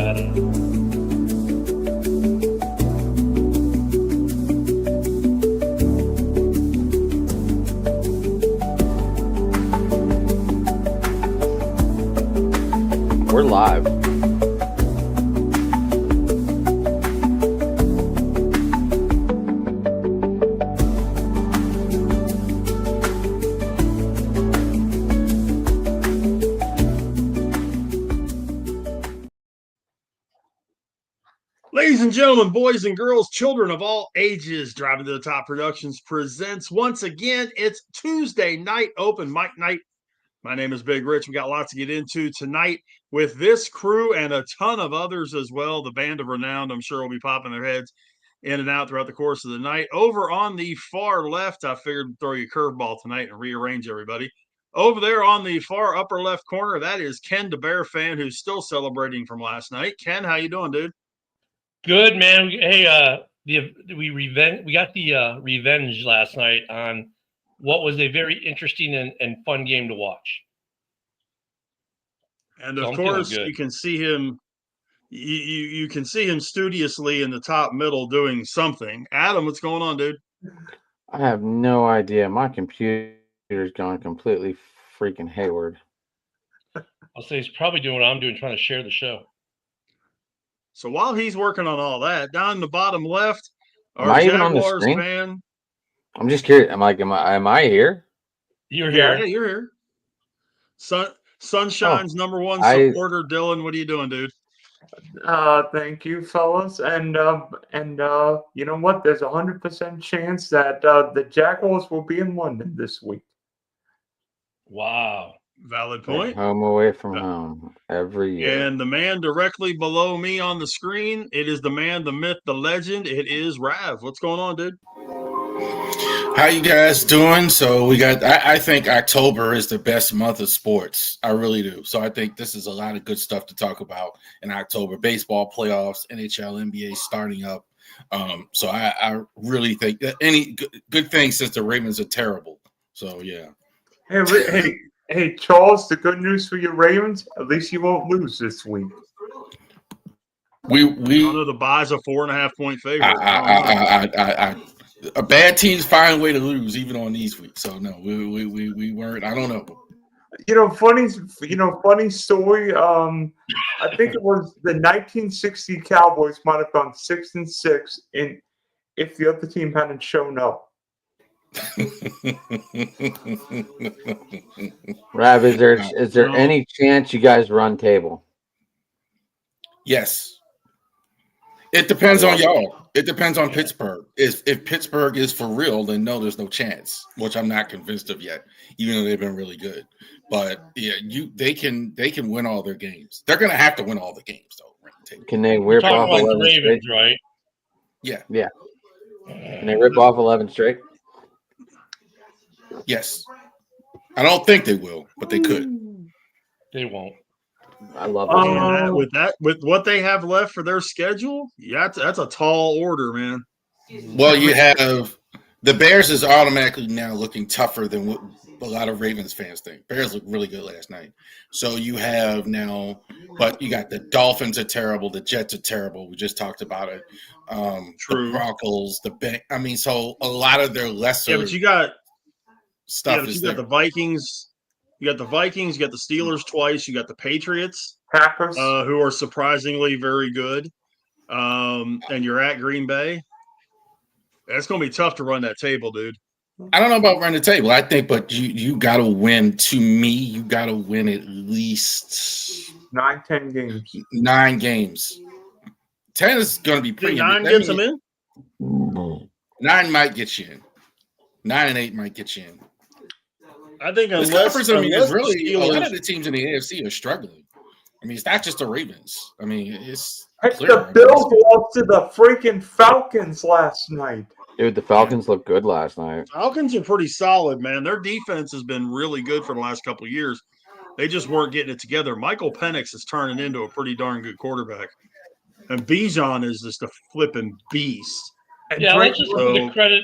We're live. Ladies and gentlemen, boys and girls, children of all ages, Driving to the Top Productions presents once again. It's Tuesday night open mic night. My name is Big Rich. We got lots to get into tonight with this crew and a ton of others as well. The Band of Renowned, I'm sure, will be popping their heads in and out throughout the course of the night. Over on the far left, I figured to throw you a curveball tonight and rearrange everybody. Over there on the far upper left corner, that is Ken, the Bear fan, who's still celebrating from last night. Ken, how you doing, dude? Good, man. Hey, we got the revenge last night on what was a very interesting and fun game to watch. And of course, you can see him. You can see him studiously in the top middle doing something. Adam, what's going on, dude? I have no idea. My computer's gone completely freaking hayward. I'll say he's probably doing what I'm doing, trying to share the show. So while he's working on all that, down in the bottom left, Am our I even on the Jaguars screen? fan. I'm just curious. Am I here? You're here. Yeah, you're here. Sunshine's number one supporter, Dylan. What are you doing, dude? Thank you, fellas. And you know what? There's 100% chance that the Jaguars will be in London this week. Wow. Valid point. Home away from home every year. And the man directly below me on the screen, it is the man, the myth, the legend. It is Rav. What's going on, dude? How you guys doing? So we got, I think October is the best month of sports. I really do. So I think this is a lot of good stuff to talk about in October. Baseball playoffs, NHL, NBA starting up. So I really think that any good thing since the Ravens are terrible. So, yeah. Hey, Charles, the good news for your Ravens, at least you won't lose this week. We know the Buys a 4.5-point favorite. A bad teams find a way to lose even on these weeks. So no, we weren't. I don't know. Funny story. I think it was the 1960 Cowboys might have gone 6-6, and if the other team hadn't shown up. Rav, is there any chance you guys run table? Yes. It depends on y'all. It depends on Pittsburgh. If Pittsburgh is for real, then no, there's no chance, which I'm not convinced of yet, even though they've been really good. But yeah, they can win all their games. They're gonna have to win all the games though. Can they rip off 11 Ravens, straight? right? Yeah. Yeah. Can they rip off 11 straight? Yes. I don't think they will, but they could. They won't. I love it. With what they have left for their schedule, yeah, that's a tall order, man. Well, you have the Bears is automatically now looking tougher than what a lot of Ravens fans think. Bears looked really good last night. So you have now, but you got the Dolphins are terrible, the Jets are terrible. We just talked about it. True. The Broncos, so a lot of their lesser. Yeah, but you got stuff. You got the Vikings. You got the Vikings. You got the Steelers twice. You got the Patriots, Packers, who are surprisingly very good. And you're at Green Bay. That's going to be tough to run that table, dude. I don't know about running the table. I think, but you got to win. To me, you got to win at least 9-10 games. 9 games. 10 is going to be pretty. 9 gets them in. 9 might get you in. 9 and 8 might get you in. I think this conference, is really a lot of the teams in the AFC are struggling. I mean, it's not just the Ravens. I mean, it's the Bills lost to the freaking Falcons last night. Dude, the Falcons looked good last night. Falcons are pretty solid, man. Their defense has been really good for the last couple of years. They just weren't getting it together. Michael Penix is turning into a pretty darn good quarterback. And Bijan is just a flipping beast. Yeah, let's just give the credit.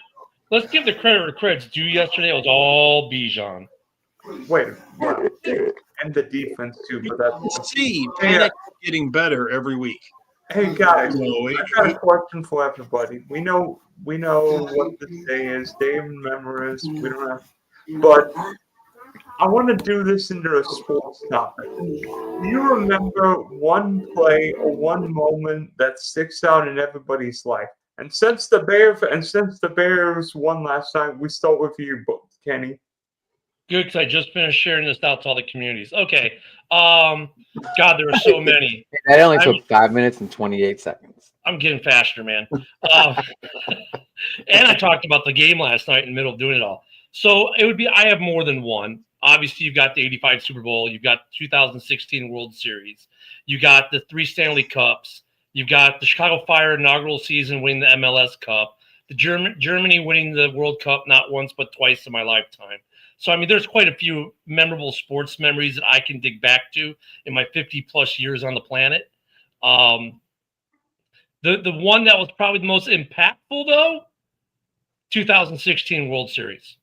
Let's give the credit where credit's due. Yesterday it was all Bijan. Wait, and the defense too. But that's See, Panic getting better every week. hey guys, No, I got a question for everybody. We know what this day is. Day of Remembrance. We don't have, but I want to do this into a sports topic. Do you remember one play or one moment that sticks out in everybody's life? And since the Bears won last night, we start with you, Kenny. Good, because I just finished sharing this out to all the communities. Okay. God, there are so many. That only took 5 minutes and 28 seconds. I'm getting faster, man. And I talked about the game last night in the middle of doing it all. So it would be, I have more than one. Obviously, you've got the 85 Super Bowl. You've got 2016 World Series. You got the 3 Stanley Cups. You've got the Chicago Fire inaugural season winning the MLS Cup. The Germany winning the World Cup not once but twice in my lifetime. So, I mean, there's quite a few memorable sports memories that I can dig back to in my 50-plus years on the planet. The one that was probably the most impactful, though, 2016 World Series.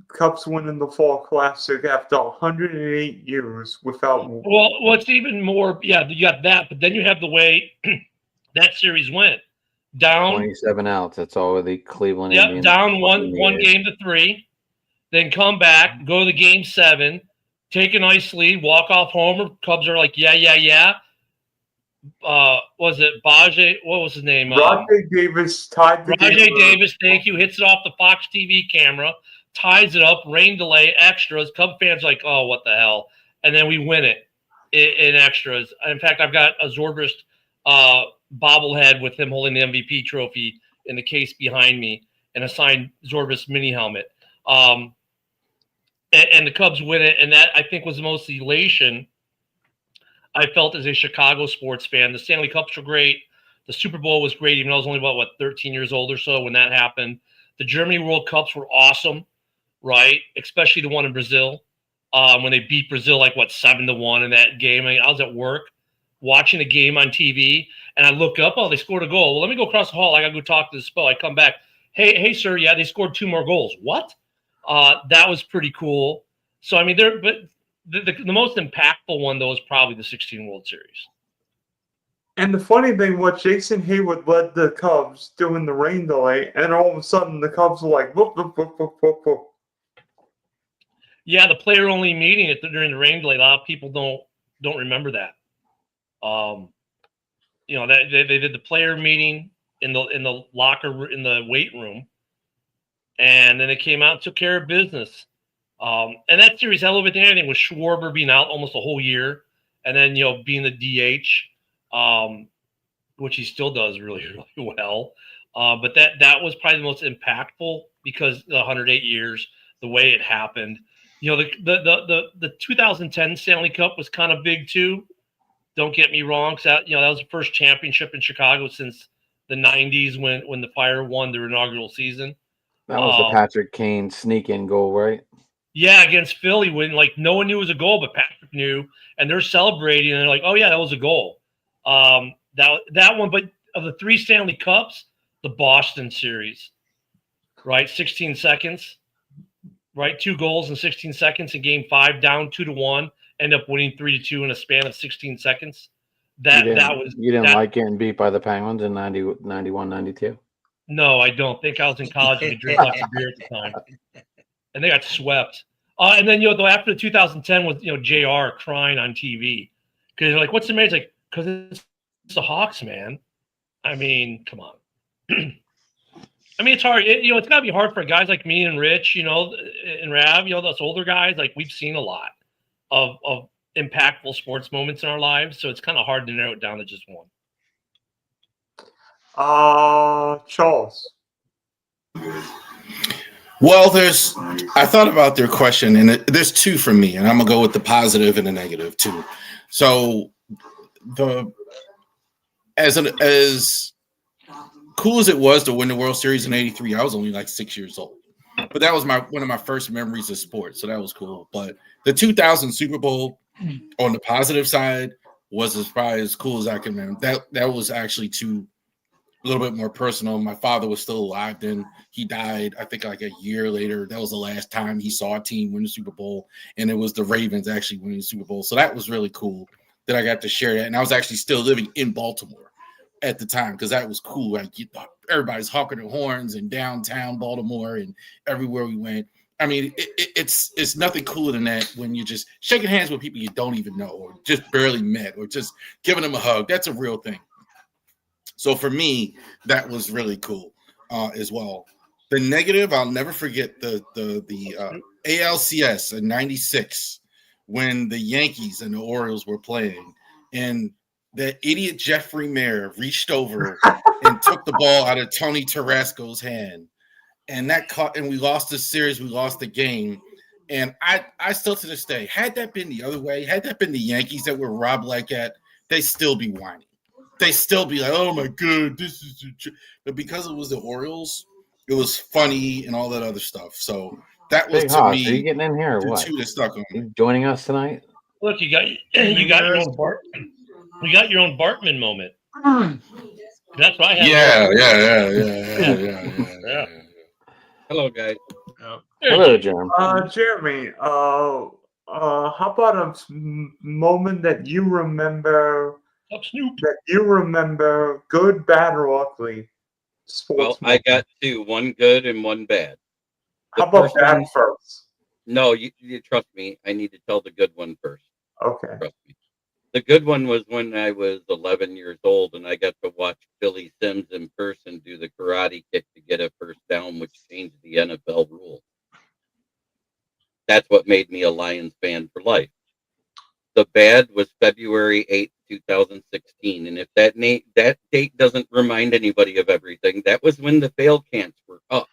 Cubs winning the Fall Classic after 108 years without. Well, what's even more, yeah, you got that, but then you have the way that series went. Down 27 outs. That's all the Cleveland Yep, Indians. down one game to 3, then come back, go to the game 7, take a nice lead, walk off homer. Cubs are like, yeah. Was it Baje? What was his name? Rajay Davis tied the Rajay game. Davis, thank you. Hits it off the Fox TV camera, ties it up, rain delay, extras. Cub fans like, oh, what the hell? And then we win it in extras. In fact, I've got a Zorbist bobblehead with him holding the MVP trophy in the case behind me and a signed Zorbist mini helmet. And the Cubs win it, and that, I think, was the most elation I felt as a Chicago sports fan. The Stanley Cups were great. The Super Bowl was great, even though I was only about, 13 years old or so when that happened. The Germany World Cups were awesome, right? Especially the one in Brazil, when they beat Brazil 7-1 in that game. I was at work watching the game on TV, and I look up, oh, they scored a goal. Well, let me go across the hall. I got to go talk to the Spo. I come back. Hey, sir, yeah, they scored 2 more goals. What? That was pretty cool. So, I mean, the most impactful one, though, is probably the 16 World Series. And the funny thing was, Jason Hayward led the Cubs doing the rain delay, and all of a sudden the Cubs were like, whoop, whoop, whoop, whoop, whoop, whoop. Yeah, the player-only meeting during the rain delay. A lot of people don't remember that. That they did the player meeting in the locker in the weight room, and then they came out and took care of business. And that series had a little bit of everything, with Schwarber being out almost a whole year, and then being the DH, which he still does really, really well. But that was probably the most impactful because the 108 years, the way it happened. The 2010 Stanley Cup was kind of big too. Don't get me wrong, because that was the first championship in Chicago since the 90s when the Fire won their inaugural season. That was the Patrick Kane sneak-in goal, right? Yeah, against Philly, when no one knew it was a goal, but Patrick knew, and they're celebrating, and they're like, "Oh yeah, that was a goal." That one, but of the 3 Stanley Cups, the Boston series, right? 16 seconds, right? 2 goals in 16 seconds in Game 5, down 2-1, end up winning 3-2 in a span of 16 seconds. You didn't like getting beat by the Penguins in 91, 92? No, I don't. Think I was in college and could drink lots of beer at the time. And they got swept. And then, after the 2010 was, JR crying on TV. Because they're like, what's the matter? He's like, because it's the Hawks, man. I mean, come on. I mean, it's hard. It's got to be hard for guys like me and Rich, and Rav, those older guys. Like, we've seen a lot of impactful sports moments in our lives. So it's kind of hard to narrow it down to just one. Charles. Well, I thought about their question, and there's 2 from me, and I'm gonna go with the positive and the negative too. So, as cool as it was to win the World Series in '83, I was only 6 years old, but that was one of my first memories of sports, so that was cool. But the 2000 Super Bowl, on the positive side, was probably as cool as I can remember. That was actually 2 a little bit more personal. My father was still alive then. He died, I think, like a year later. That was the last time he saw a team win the Super Bowl, and it was the Ravens actually winning the Super Bowl. So that was really cool that I got to share that. And I was actually still living in Baltimore at the time because that was cool. Like everybody's honking their horns in downtown Baltimore and everywhere we went. I mean, it's nothing cooler than that when you're just shaking hands with people you don't even know or just barely met or just giving them a hug. That's a real thing. So for me, that was really cool as well. The negative, I'll never forget the ALCS in '96 when the Yankees and the Orioles were playing, and the idiot Jeffrey Mayer reached over and took the ball out of Tony Tarasco's hand, and that caught, and we lost the series, we lost the game. And I still to this day, had that been the other way, had that been the Yankees that were robbed like that, they'd still be whining. They still be like, oh my God, this is but because it was the Orioles, it was funny and all that other stuff. So that was Big to Hoss, me are you getting in here or the what? two that stuck on me. You joining us tonight? Look, you got your own Bartman moment. That's what I had. Yeah. Hello, guys. Hello, Jeremy. Jeremy, how about a moment that you remember? Snoop. That you remember, good, bad, or ugly? Well, I got two, one good and one bad. How about bad first? No, you trust me. I need to tell the good one first. Okay. Trust me. The good one was when I was 11 years old and I got to watch Billy Sims in person do the karate kick to get a first down, which changed the NFL rule. That's what made me a Lions fan for life. The bad was February 8th, 2016. And if that date doesn't remind anybody of everything, that was when the fail cants were up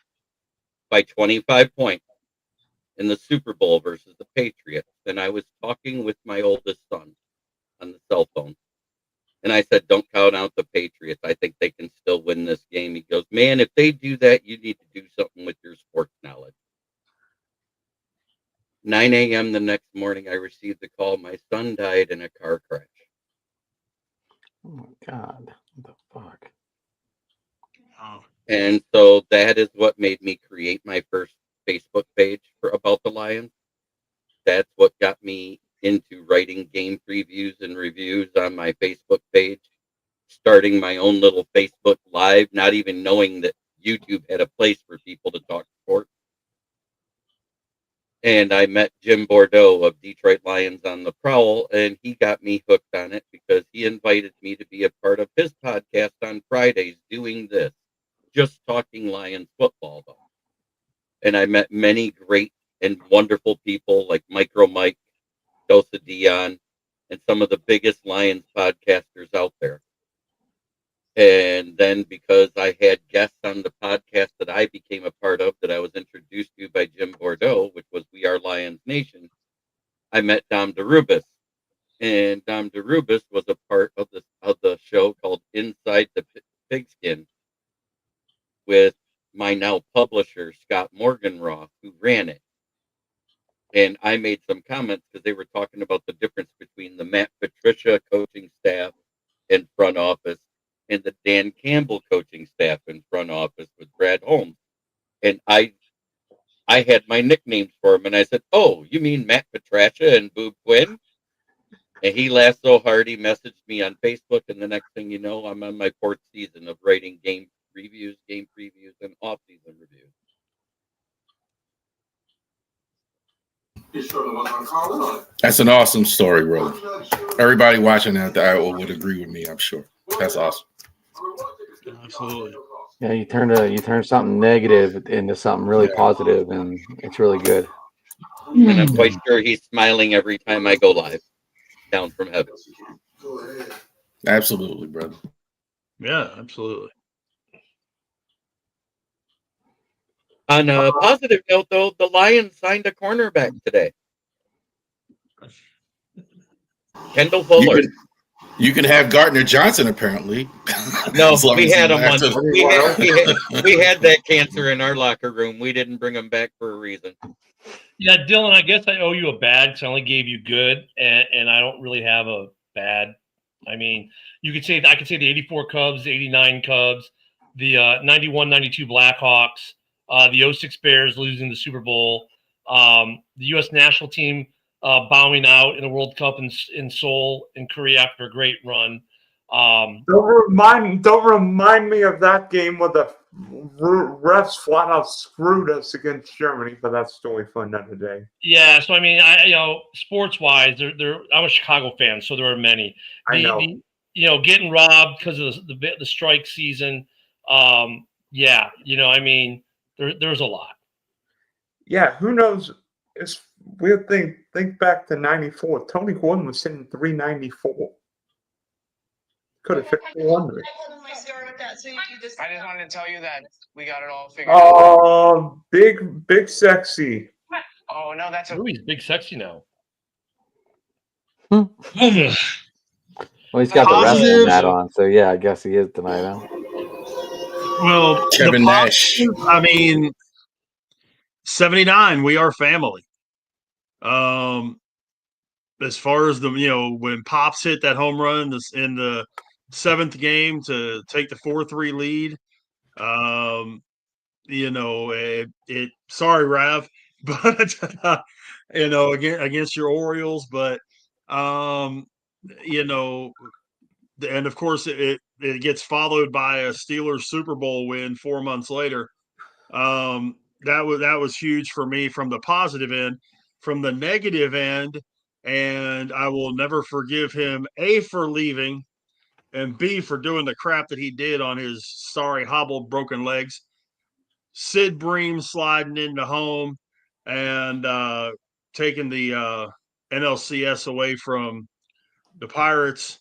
by 25 points in the Super Bowl versus the Patriots. And I was talking with my oldest son on the cell phone. And I said, don't count out the Patriots. I think they can still win this game. He goes, man, if they do that, you need to do something with your sports knowledge. 9 a.m. the next morning, I received the call. My son died in a car crash. Oh my God, what the fuck? Oh. And so that is what made me create my first Facebook page about the Lions. That's what got me into writing game previews and reviews on my Facebook page, starting my own little Facebook Live, not even knowing that YouTube had a place for people to talk sports. And I met Jim Bordeaux of Detroit Lions on the Prowl, and he got me hooked on it because he invited me to be a part of his podcast on Fridays doing this, just talking Lions football, though. And I met many great and wonderful people like Micro Mike, Dosa Dion, and some of the biggest Lions podcasters out there. And then because I had guests on the podcast that I became a part of that I was introduced to by Jim Bordeaux, which was We Are Lions Nation, I met Dom DeRubis. And Dom DeRubis was a part of the show called Inside the Pigskin with my now publisher, Scott Morganroth, who ran it. And I made some comments because they were talking about the difference between the Matt Patricia coaching staff and front office and the Dan Campbell coaching staff and front office with Brad Holmes. And I had my nicknames for him, and I said, oh, you mean Matt Patricia and Boob Quinn? And he laughed so hard, he messaged me on Facebook, and the next thing you know, I'm on my fourth season of writing game reviews, game previews, and off-season reviews. That's an awesome story, brother. Everybody watching that would agree with me, I'm sure. That's awesome. Absolutely. Yeah, you turned something negative into something really positive, and it's really good. And I'm quite sure he's smiling every time I go live down from heaven. Absolutely, brother. Yeah, absolutely. On a positive note, though, the Lions signed a cornerback today. Kendall Fuller. You can have Gardner Johnson, apparently. No, we had him on. We had that cancer in our locker room. We didn't bring him back for a reason. Yeah, Dylan, I guess I owe you a bad because I only gave you good, and I don't really have a bad I mean, I could say the 84 Cubs, the 89 Cubs, the 91, 92 Blackhawks, the 06 Bears losing the Super Bowl, the U.S. national team bowing out in the World Cup in Seoul in Korea after a great run. Don't remind me of that game where the refs flat out screwed us against Germany, but that's story for another day. Yeah, so I mean, sports wise, I'm a Chicago fan, so there are many. I know. Getting robbed because of the strike season. Yeah, I mean, there's a lot. Yeah, who knows? It's weird thing. Think back to '94. Tony Gwynn was hitting .394. Could have hit 400. I just wanted to tell you that we got it all figured out. Oh, big sexy. Oh no, that's Ooh, he's big sexy now. Well, he's got the Positive. wrestling hat on, so yeah, I guess he is tonight, huh? Well, Kevin Nash. I mean, 79, we are family. As far as when Pops hit that home run in the 7th game to take the 4-3 lead, sorry, Rav, but against your Orioles, but and of course it gets followed by a Steelers Super Bowl win 4 months later. That was huge for me from the positive end. From the negative end, and I will never forgive him, A, for leaving, and B, for doing the crap that he did on his hobbled, broken legs. Sid Bream sliding into home and taking the NLCS away from the Pirates.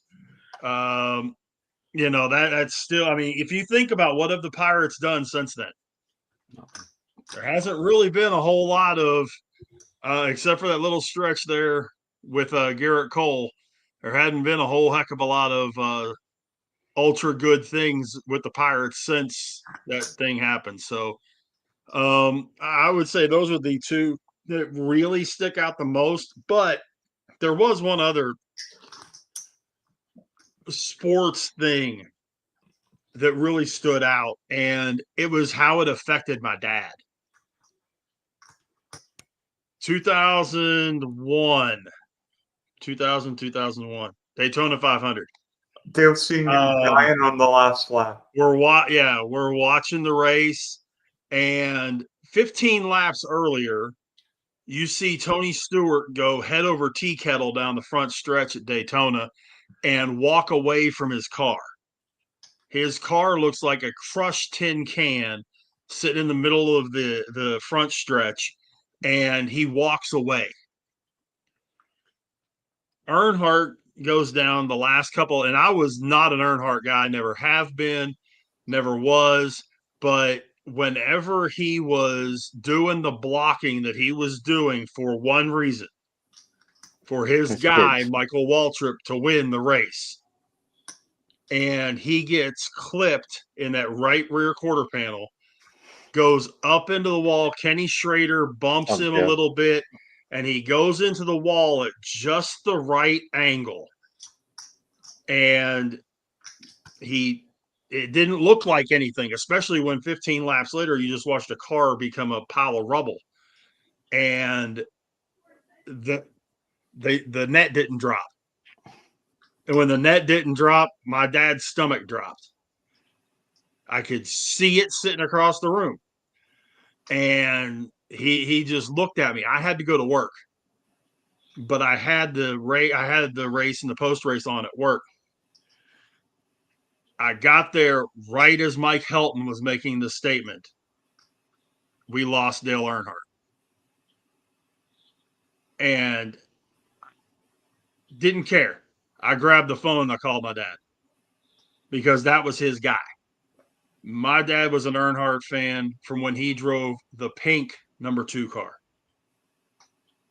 That's still, I mean, if you think about what have the Pirates done since then, there hasn't really been a whole lot of, except for that little stretch there with Garrett Cole, there hadn't been a whole heck of a lot of ultra good things with the Pirates since that thing happened. So I would say those are the two that really stick out the most. But there was one other sports thing that really stood out, and it was how it affected my dad. 2001, Daytona 500. Dale Senior dying on the last lap. We're watching the race, and 15 laps earlier, you see Tony Stewart go head over tea kettle down the front stretch at Daytona and walk away from his car. His car looks like a crushed tin can sitting in the middle of the front stretch, and he walks away. Earnhardt goes down the last couple, and I was not an Earnhardt guy, never have been, never was, but whenever he was doing the blocking that he was doing for one reason, for his guy, Michael Waltrip, to win the race, and he gets clipped in that right rear quarter panel, goes up into the wall. Kenny Schrader bumps him a little bit, and he goes into the wall at just the right angle. And it didn't look like anything, especially when 15 laps later, you just watched a car become a pile of rubble. And the net didn't drop. And when the net didn't drop, my dad's stomach dropped. I could see it sitting across the room. And he just looked at me. I had to go to work, but I had the race and the post race on at work. I got there right as Mike Helton was making the statement, "We lost Dale Earnhardt." And didn't care. I grabbed the phone and I called my dad because that was his guy. My dad was an Earnhardt fan from when he drove the pink number 2 car.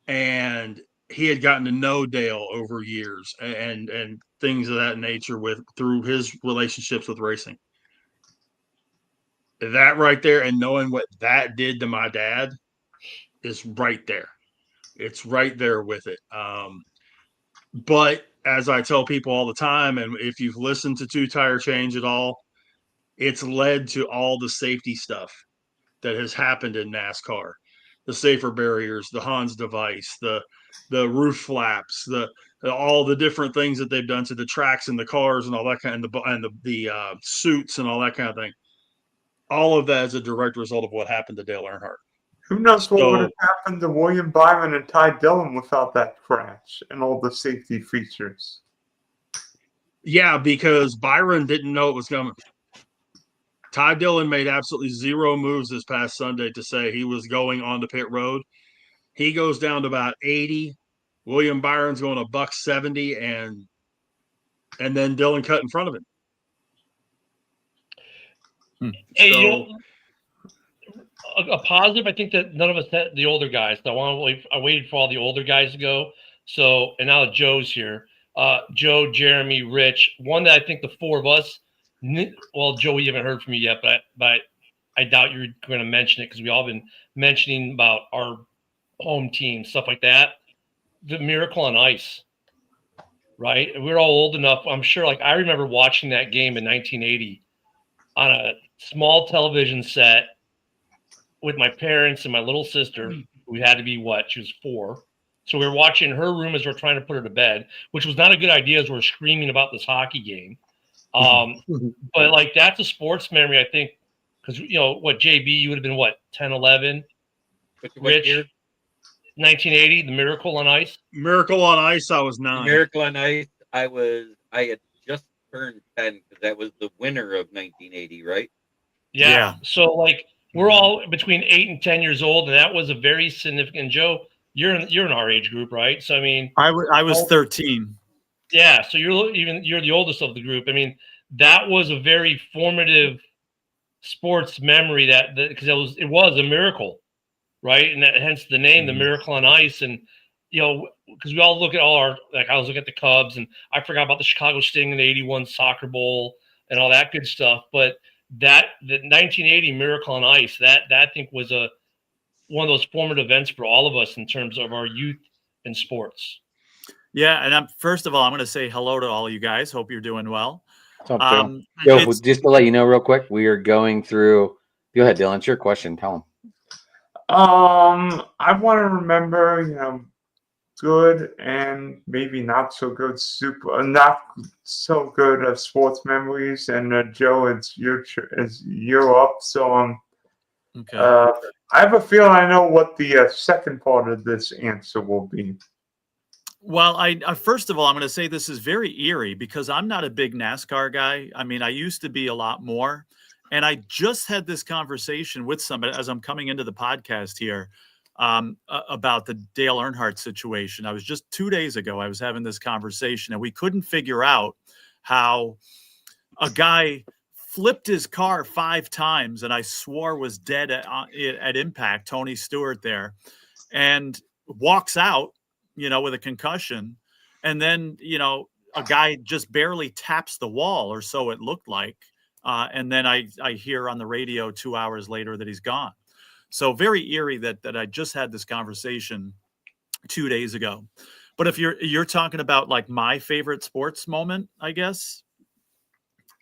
And he had gotten to know Dale over years and things of that nature through his relationships with racing. That right there, and knowing what that did to my dad is right there. It's right there with it. But as I tell people all the time, and if you've listened to Two Tire Change at all, it's led to all the safety stuff that has happened in NASCAR. The safer barriers, the Hans device, the roof flaps, the all the different things that they've done to the tracks and the cars and all that kind of the suits and all that kind of thing. All of that is a direct result of what happened to Dale Earnhardt. Who knows what would So have happened to William Byron and Ty Dillon without that crash and all the safety features? yeah, because Byron didn't know it was coming. Ty Dillon made absolutely zero moves this past Sunday to say he was going on the pit road. He goes down to about 80. William Byron's going a $170, and then Dillon cut in front of him. Hey, So- you know, a positive. I think that none of us had the older guys. So I waited for all the older guys to go. So, and now Joe's here. Joe, Jeremy, Rich. One that I think the four of us. Well, Joe, we haven't heard from you yet, but I doubt you're going to mention it because we all been mentioning about our home team, stuff like that. The Miracle on Ice, right? We're all old enough. I'm sure. Like I remember watching that game in 1980 on a small television set with my parents and my little sister, who had to be she was 4. So we were watching her room as we're trying to put her to bed, which was not a good idea as we're screaming about this hockey game. But like that's a sports memory, I think, because JB, you would have been 10, 11. Rich, 1980, the Miracle on Ice. Miracle on Ice, I was 9. Miracle on Ice, I had just turned 10 because that was the winter of 1980, right? Yeah. So like we're all between 8 and 10 years old, and that was a very significant. Joe, you're in our age group, right? So I mean, I was 13. Yeah, so you're the oldest of the group. I mean, that was a very formative sports memory that because it was a miracle, right? And hence the name, the Miracle on Ice. And because we all look at I was looking at the Cubs, and I forgot about the Chicago Sting in the '81 Soccer Bowl and all that good stuff. But the 1980 Miracle on Ice, that I think was one of those formative events for all of us in terms of our youth in sports. Yeah, and first of all, I'm going to say hello to all you guys. Hope you're doing well. What's up, Joe? Joe, just to let you know real quick, we are going through. Go ahead, Dylan. It's your question. Tell him. I want to remember, good and maybe not so good, not so good of sports memories. And Joe, it's you're up. So Okay. I have a feeling I know what the second part of this answer will be. Well, I first of all, I'm going to say this is very eerie because I'm not a big NASCAR guy. I mean, I used to be a lot more. And I just had this conversation with somebody as I'm coming into the podcast here about the Dale Earnhardt situation. I was just 2 days ago, I was having this conversation, and we couldn't figure out how a guy flipped his car 5 times, and I swore was dead at impact, Tony Stewart there, and walks out, with a concussion. And then, a guy just barely taps the wall, or so it looked like. And then I hear on the radio 2 hours later that he's gone. So very eerie that I just had this conversation 2 days ago. But if you're talking about like my favorite sports moment, I guess.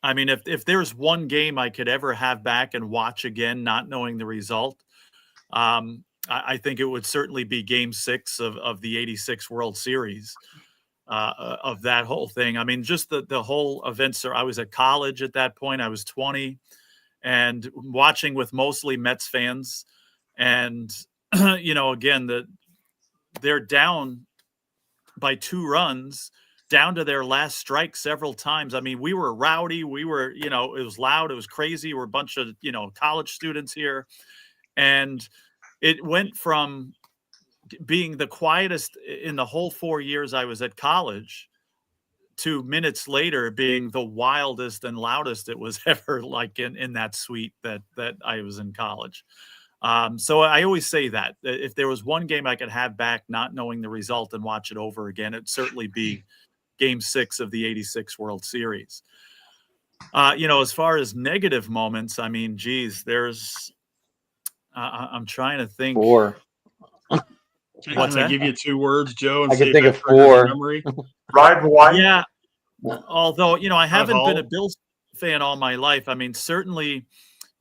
I mean, if there's one game I could ever have back and watch again, not knowing the result, I think it would certainly be Game 6 of the '86 World Series. Of that whole thing. I mean, just the whole events. I was at college at that point. I was 20 and watching with mostly Mets fans. And, again, they're down by 2 runs, down to their last strike several times. I mean, we were rowdy. We were, it was loud. It was crazy. We're a bunch of, college students here. And it went from being the quietest in the whole 4 years I was at college to minutes later being the wildest and loudest it was ever, like in that suite that I was in college. So I always say that if there was one game I could have back, not knowing the result, and watch it over again, it'd certainly be Game 6 of the '86 World Series. As far as negative moments, I mean, geez, I'm trying to think. 4. Can What's I that? give you 2 words, Joe, and I see can if think that of triggers 4. memory? Ride Hawaii. Yeah. Although, I haven't been a Hall. Bills fan all my life. I mean, certainly,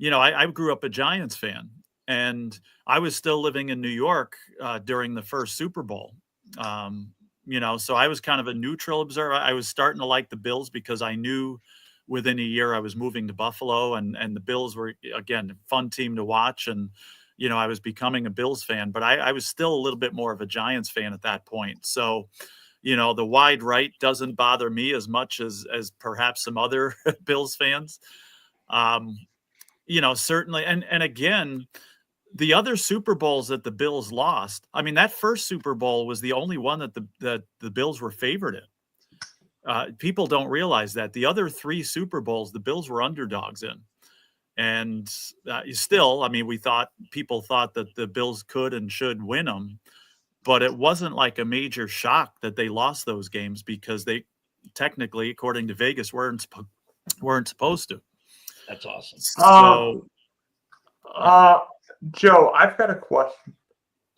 I grew up a Giants fan, and I was still living in New York during the first Super Bowl. So I was kind of a neutral observer. I was starting to like the Bills because I knew within a year I was moving to Buffalo, and the Bills were, again, a fun team to watch. And, I was becoming a Bills fan, but I was still a little bit more of a Giants fan at that point. So, the wide right doesn't bother me as much as perhaps some other Bills fans. Certainly. And again, the other Super Bowls that the Bills lost, I mean, that first Super Bowl was the only one that the Bills were favored in. People don't realize that the other 3 Super Bowls, the Bills were underdogs in. And still, I mean, people thought that the Bills could and should win them, but it wasn't like a major shock that they lost those games because they technically, according to Vegas, weren't supposed to. That's awesome. So, Joe, I've got a question.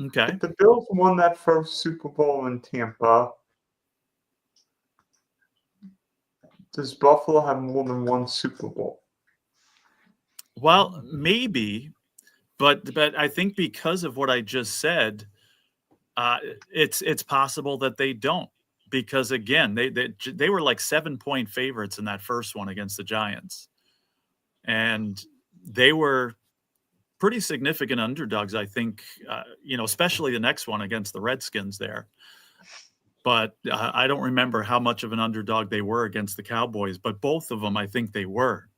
okay. If the Bills won that first Super Bowl in Tampa, does Buffalo have more than one Super Bowl? Well, maybe, but I think because of what I just said, it's possible that they don't, because again, they were like 7-point favorites in that first one against the Giants, and they were pretty significant underdogs, I think. Especially the next one against the Redskins there. But I don't remember how much of an underdog they were against the Cowboys, but both of them, I think they were.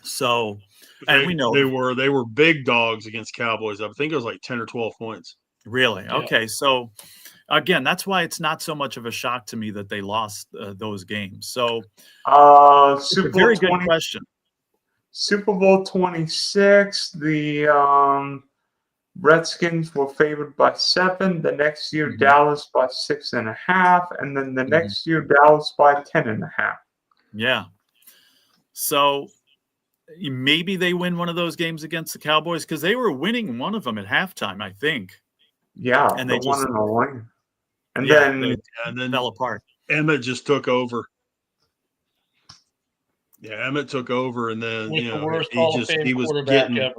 So, and we know they were big dogs against Cowboys. I think it was like 10 or 12 points. Really? Yeah. Okay. So again, that's why it's not so much of a shock to me that they lost those games. So Super Bowl very good question. Super Bowl 26, the Redskins were favored by 7. The next year, Dallas by 6.5, and then the next year, Dallas by 10.5. Yeah. So maybe they win one of those games against the Cowboys, because they were winning one of them at halftime, I think. Yeah, and the they one just in the lane. And yeah, then they fell apart. Emmett just took over. Yeah, Emmett took over, and then With the worst Hall of Fame he was quarterback getting ever.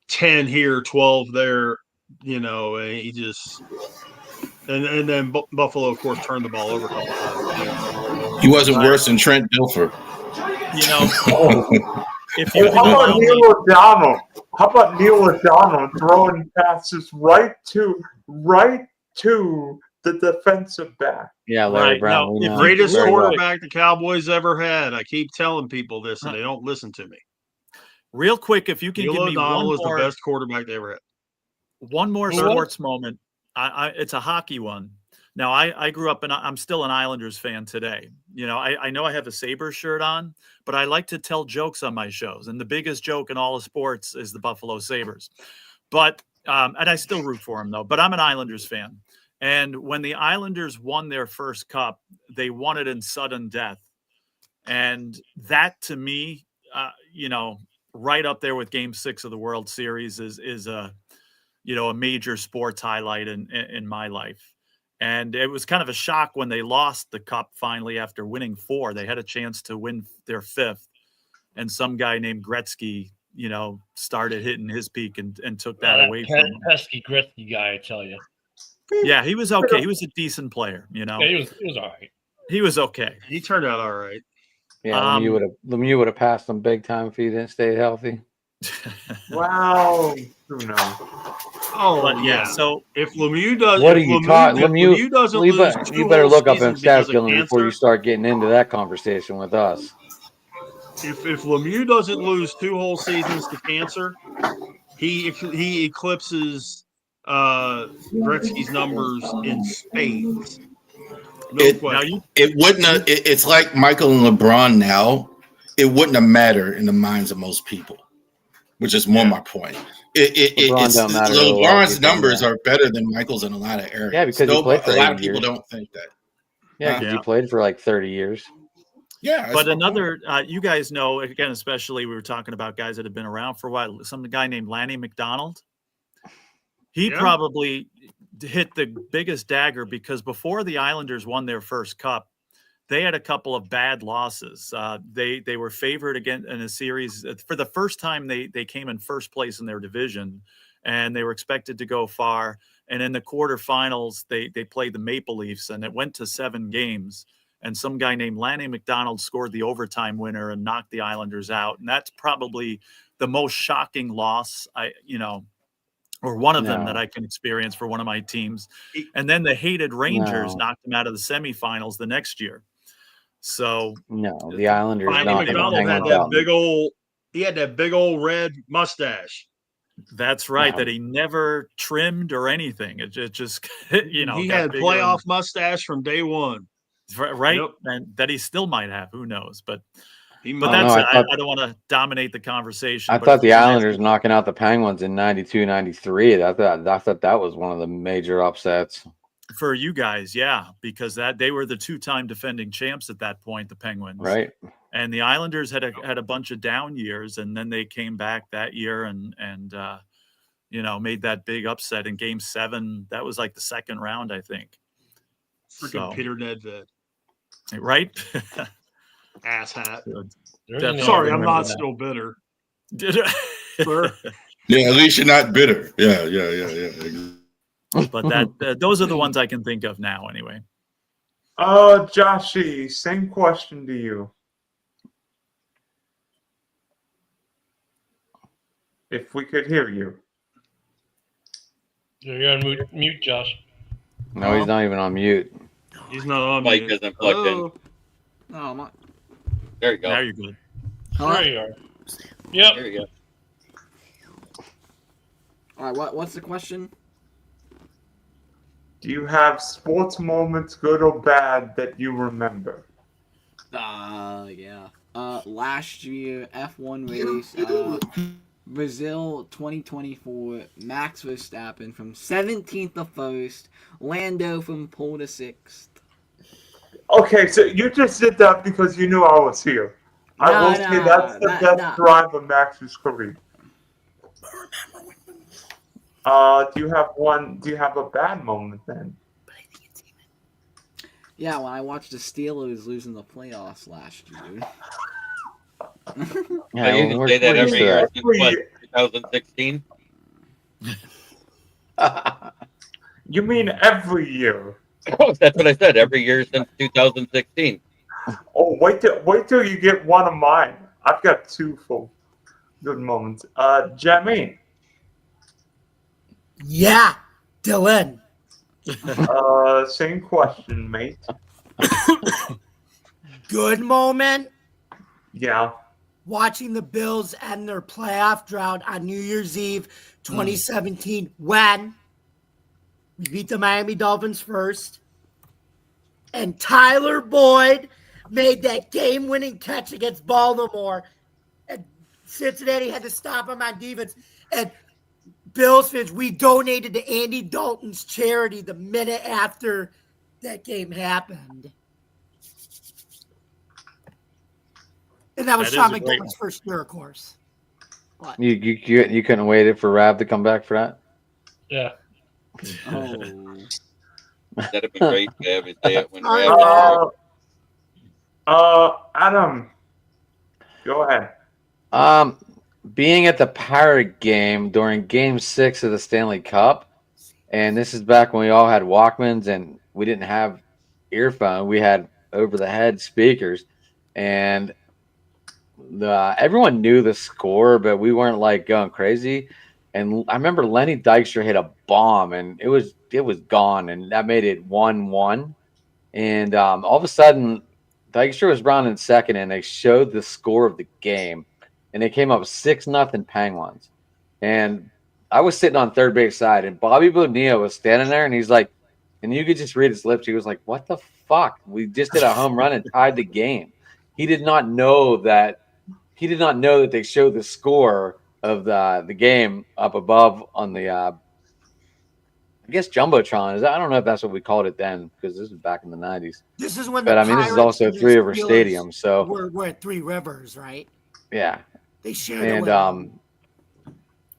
10 here, 12 there. And he just and then Buffalo, of course, turned the ball over a couple times. He wasn't worse than Trent Dilfer. If you how about Neil O'Donnell? How about Neil O'Donnell throwing passes right to the defensive back? Yeah, Larry Right. Brown. Now, Greatest very well. quarterback the Cowboys ever had. I keep telling people this, and they don't listen to me. Real quick, if you can Neil give me O'Donnell one is more, the best quarterback they ever had. one more sports moment. It's a hockey one. Now, I grew up I'm still an Islanders fan today. I know I have a Sabres shirt on, but I like to tell jokes on my shows. And the biggest joke in all of sports is the Buffalo Sabres. But, and I still root for them though, but I'm an Islanders fan. And when the Islanders won their first cup, they won it in sudden death. And that to me, right up there with Game 6 of the World Series is a major sports highlight in my life. And it was kind of a shock when they lost the cup finally after winning 4. They had a chance to win their 5th. And some guy named Gretzky, started hitting his peak and took that away from him. Pesky Gretzky guy, I tell you. Yeah, he was okay. He was a decent player, Yeah, he was all right. He was okay. He turned out all right. Yeah, Lemieux would have passed them big time if he didn't stay healthy. Wow, who knows? Oh, But yeah, so if Lemieux does, What are you talking? Lemieux doesn't you lose better, 2 you better whole look up him seasons because stats, of Dylan, before you cancer, start getting into that conversation with us. if Lemieux doesn't lose 2 whole seasons to cancer, he eclipses Gretzky's numbers in spades. No question. It wouldn't have, it's like Michael and LeBron now. It wouldn't have mattered in the minds of most people, which is more my point. LeBron's numbers are better than Michael's in a lot of areas. Yeah, because he played for a lot of 80 people years. don't think that. Yeah, because he played for like 30 years. Yeah. But another, you guys know, again, especially we were talking about guys that have been around for a while. Some guy named Lanny McDonald. He probably hit the biggest dagger because before the Islanders won their first cup, they had a couple of bad losses. They were favored again in a series for the first time. They came in first place in their division, and they were expected to go far. And in the quarterfinals, they played the Maple Leafs, and it went to 7 games. And some guy named Lanny McDonald scored the overtime winner and knocked the Islanders out. And that's probably the most shocking loss or one of them that I can experience for one of my teams. And then the hated Rangers knocked them out of the semifinals the next year. So no, the Islanders Lanny McDonald had that he had that big old red mustache. That's right. That he never trimmed or anything. It just, he had playoff mustache from day one. Right. Yep. And that he still might have, who knows, but I don't want to dominate the conversation. I thought the Islanders knocking out the Penguins in 92, 93. I thought that was one of the major upsets. For you guys, yeah, because they were the 2-time defending champs at that point, the Penguins. Right. And the Islanders had a bunch of down years, and then they came back that year and made that big upset in Game 7. That was like the second round, I think. Freaking Peter Nedved. Right? Asshat. Sorry, I'm not still bitter. Sure. Yeah, at least you're not bitter. Yeah. But those are the ones I can think of now, anyway. Joshy, same question to you. If we could hear you. You're on mute, Josh. No, he's not even on mute. He's not on Mike mute. isn't plugged in. Oh, my. There you go. Now you're good. There you are. Yep. There you go. All right, what's the question? Do you have sports moments, good or bad, that you remember? Yeah. Last year, F1 race, Brazil 2024, Max Verstappen from 17th to 1st, Lando from pole to 6th. Okay, so you just did that because you knew I was here. I will say that's the best drive of Max's career. Do you have a bad moment then? Yeah, when I watched the Steelers losing the playoffs last year. Yeah, you can say that every year since 2016? You mean every year? Oh, that's what I said. Every year since 2016. Oh, wait till you get one of mine. I've got 2 full good moments. Jamie. Yeah, Dylan. Same question, mate. Good moment. Yeah. Watching the Bills end their playoff drought on New Year's Eve 2017 when we beat the Miami Dolphins first. And Tyler Boyd made that game-winning catch against Baltimore. And Cincinnati had to stop him on defense. And Bills fans, we donated to Andy Dalton's charity the minute after that game happened. And that was Sean McDermott's first year, of course. What? You couldn't wait for Rav to come back for that? Yeah. Oh. That'd have been great to have it there when Rav Adam, go ahead. Being at the Pirate game during Game 6 of the Stanley Cup, and this is back when we all had Walkmans and we didn't have earphones. We had over-the-head speakers, and everyone knew the score, but we weren't like going crazy. And I remember Lenny Dykstra hit a bomb, and it was gone, and that made it 1-1. And all of a sudden, Dykstra was round in second, and they showed the score of the game. And they came up 6-0 Penguins. And I was sitting on third base side, and Bobby Bonilla was standing there, and he's like, and you could just read his lips. He was like, "What the fuck? We just did a home run and tied the game." He did not know that they showed the score of the game up above on the I guess Jumbotron. I don't know if that's what we called it then, because this was back in the 90s. This is when but I mean, this is also Three River Stadium, so we're at Three Rivers, right? Yeah. They shared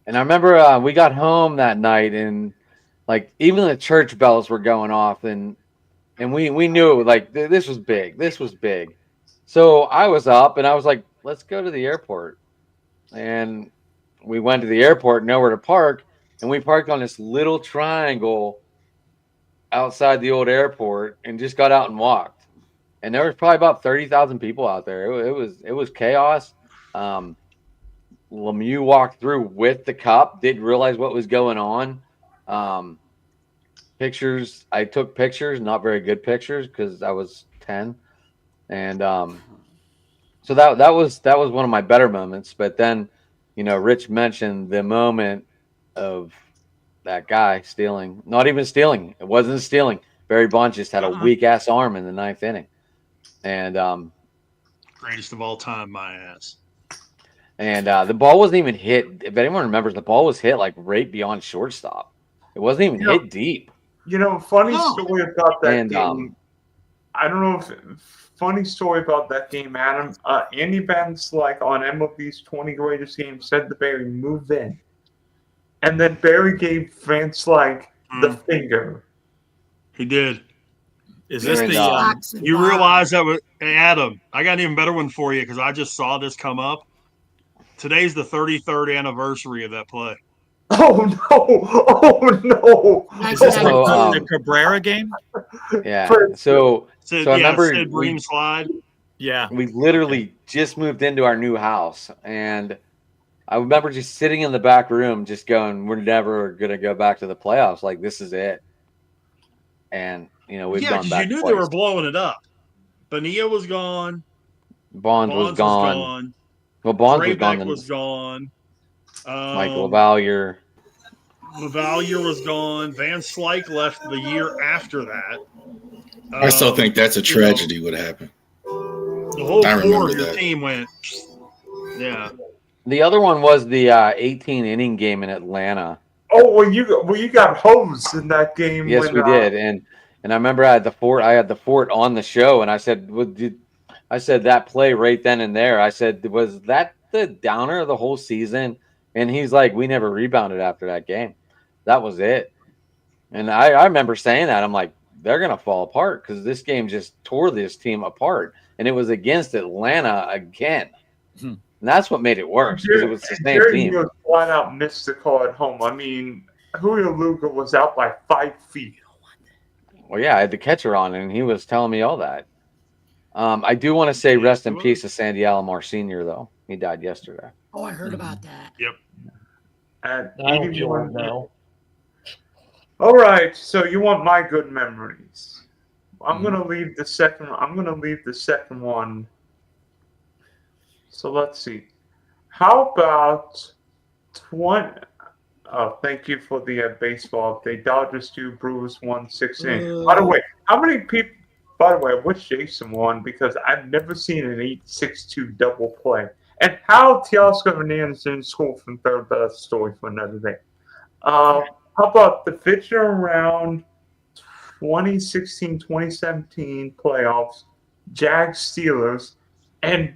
and I remember we got home that night, and like even the church bells were going off, and we knew like this was big. This was big. So I was up and I was like, let's go to the airport. And we went to the airport, nowhere to park, and we parked on this little triangle outside the old airport and just got out and walked. And there was probably about 30,000 people out there. It was chaos. Lemieux walked through with the cup, didn't realize what was going on. Pictures, I took pictures, not very good pictures because I was 10. And so that was one of my better moments. But then, Rich mentioned the moment of that guy stealing. Not even stealing. It wasn't stealing. Barry Bonds just had a weak ass arm in the 9th inning. And Greatest of all time, my ass. And the ball wasn't even hit. If anyone remembers, the ball was hit like right beyond shortstop. It wasn't even hit deep. Funny story about that game. And I don't know if funny story about that game, Adam. Andy Ben's like on MLB's 20 greatest games said to Barry, move in. And then Barry gave Vance like the finger. He did. Is this the you realize that was hey, Adam, I got an even better one for you because I just saw this come up. Today's the 33rd anniversary of that play. Oh no! Oh no! Is this the Cabrera game? Yeah. So I remember Sid Bream slide. Yeah. We literally just moved into our new house, and I remember just sitting in the back room, just going, "We're never gonna go back to the playoffs. Like this is it." And we've gone back. You knew twice. they were blowing it up. Bonilla was gone. Bonds was gone. Well, Bonds was gone. Was gone. Michael LaValliere. LaValliere was gone. Van Slyke left the year after that. I still think that's a tragedy what happened. The whole core of your team went. Yeah. The other one was the 18-inning game in Atlanta. Oh, well, you got hosed in that game. Yes, we did, and I remember I had the fort on the show, and I said, I said that play right then and there. I said, was that the downer of the whole season? And he's like, we never rebounded after that game. That was it. And I remember saying that. I'm like, they're going to fall apart because this game just tore this team apart. And it was against Atlanta again. And that's what made it worse because it was the same team. He flat out missed the call at home. I mean, Julio Lugo was out by 5 feet. Well, yeah, I had the catcher on, and he was telling me all that. I do want to say rest in peace to Sandy Alomar Sr., though. He died yesterday. Oh, I heard about that. Yep. And I don't feel it now. All right, so you want my good memories. I'm gonna leave the second. I'm gonna leave the second one. So let's see. How about 20? Oh, thank you for the baseball update. Dodgers 2, Brewers 1, 6-8. By the way, how many people? By the way, I wish Jason won because I've never seen an 8-6-2 double play. And how Teoscar Hernandez didn't score from third, that's a story for another day. How about the Fisher around 2016-2017 playoffs, Jags Steelers, and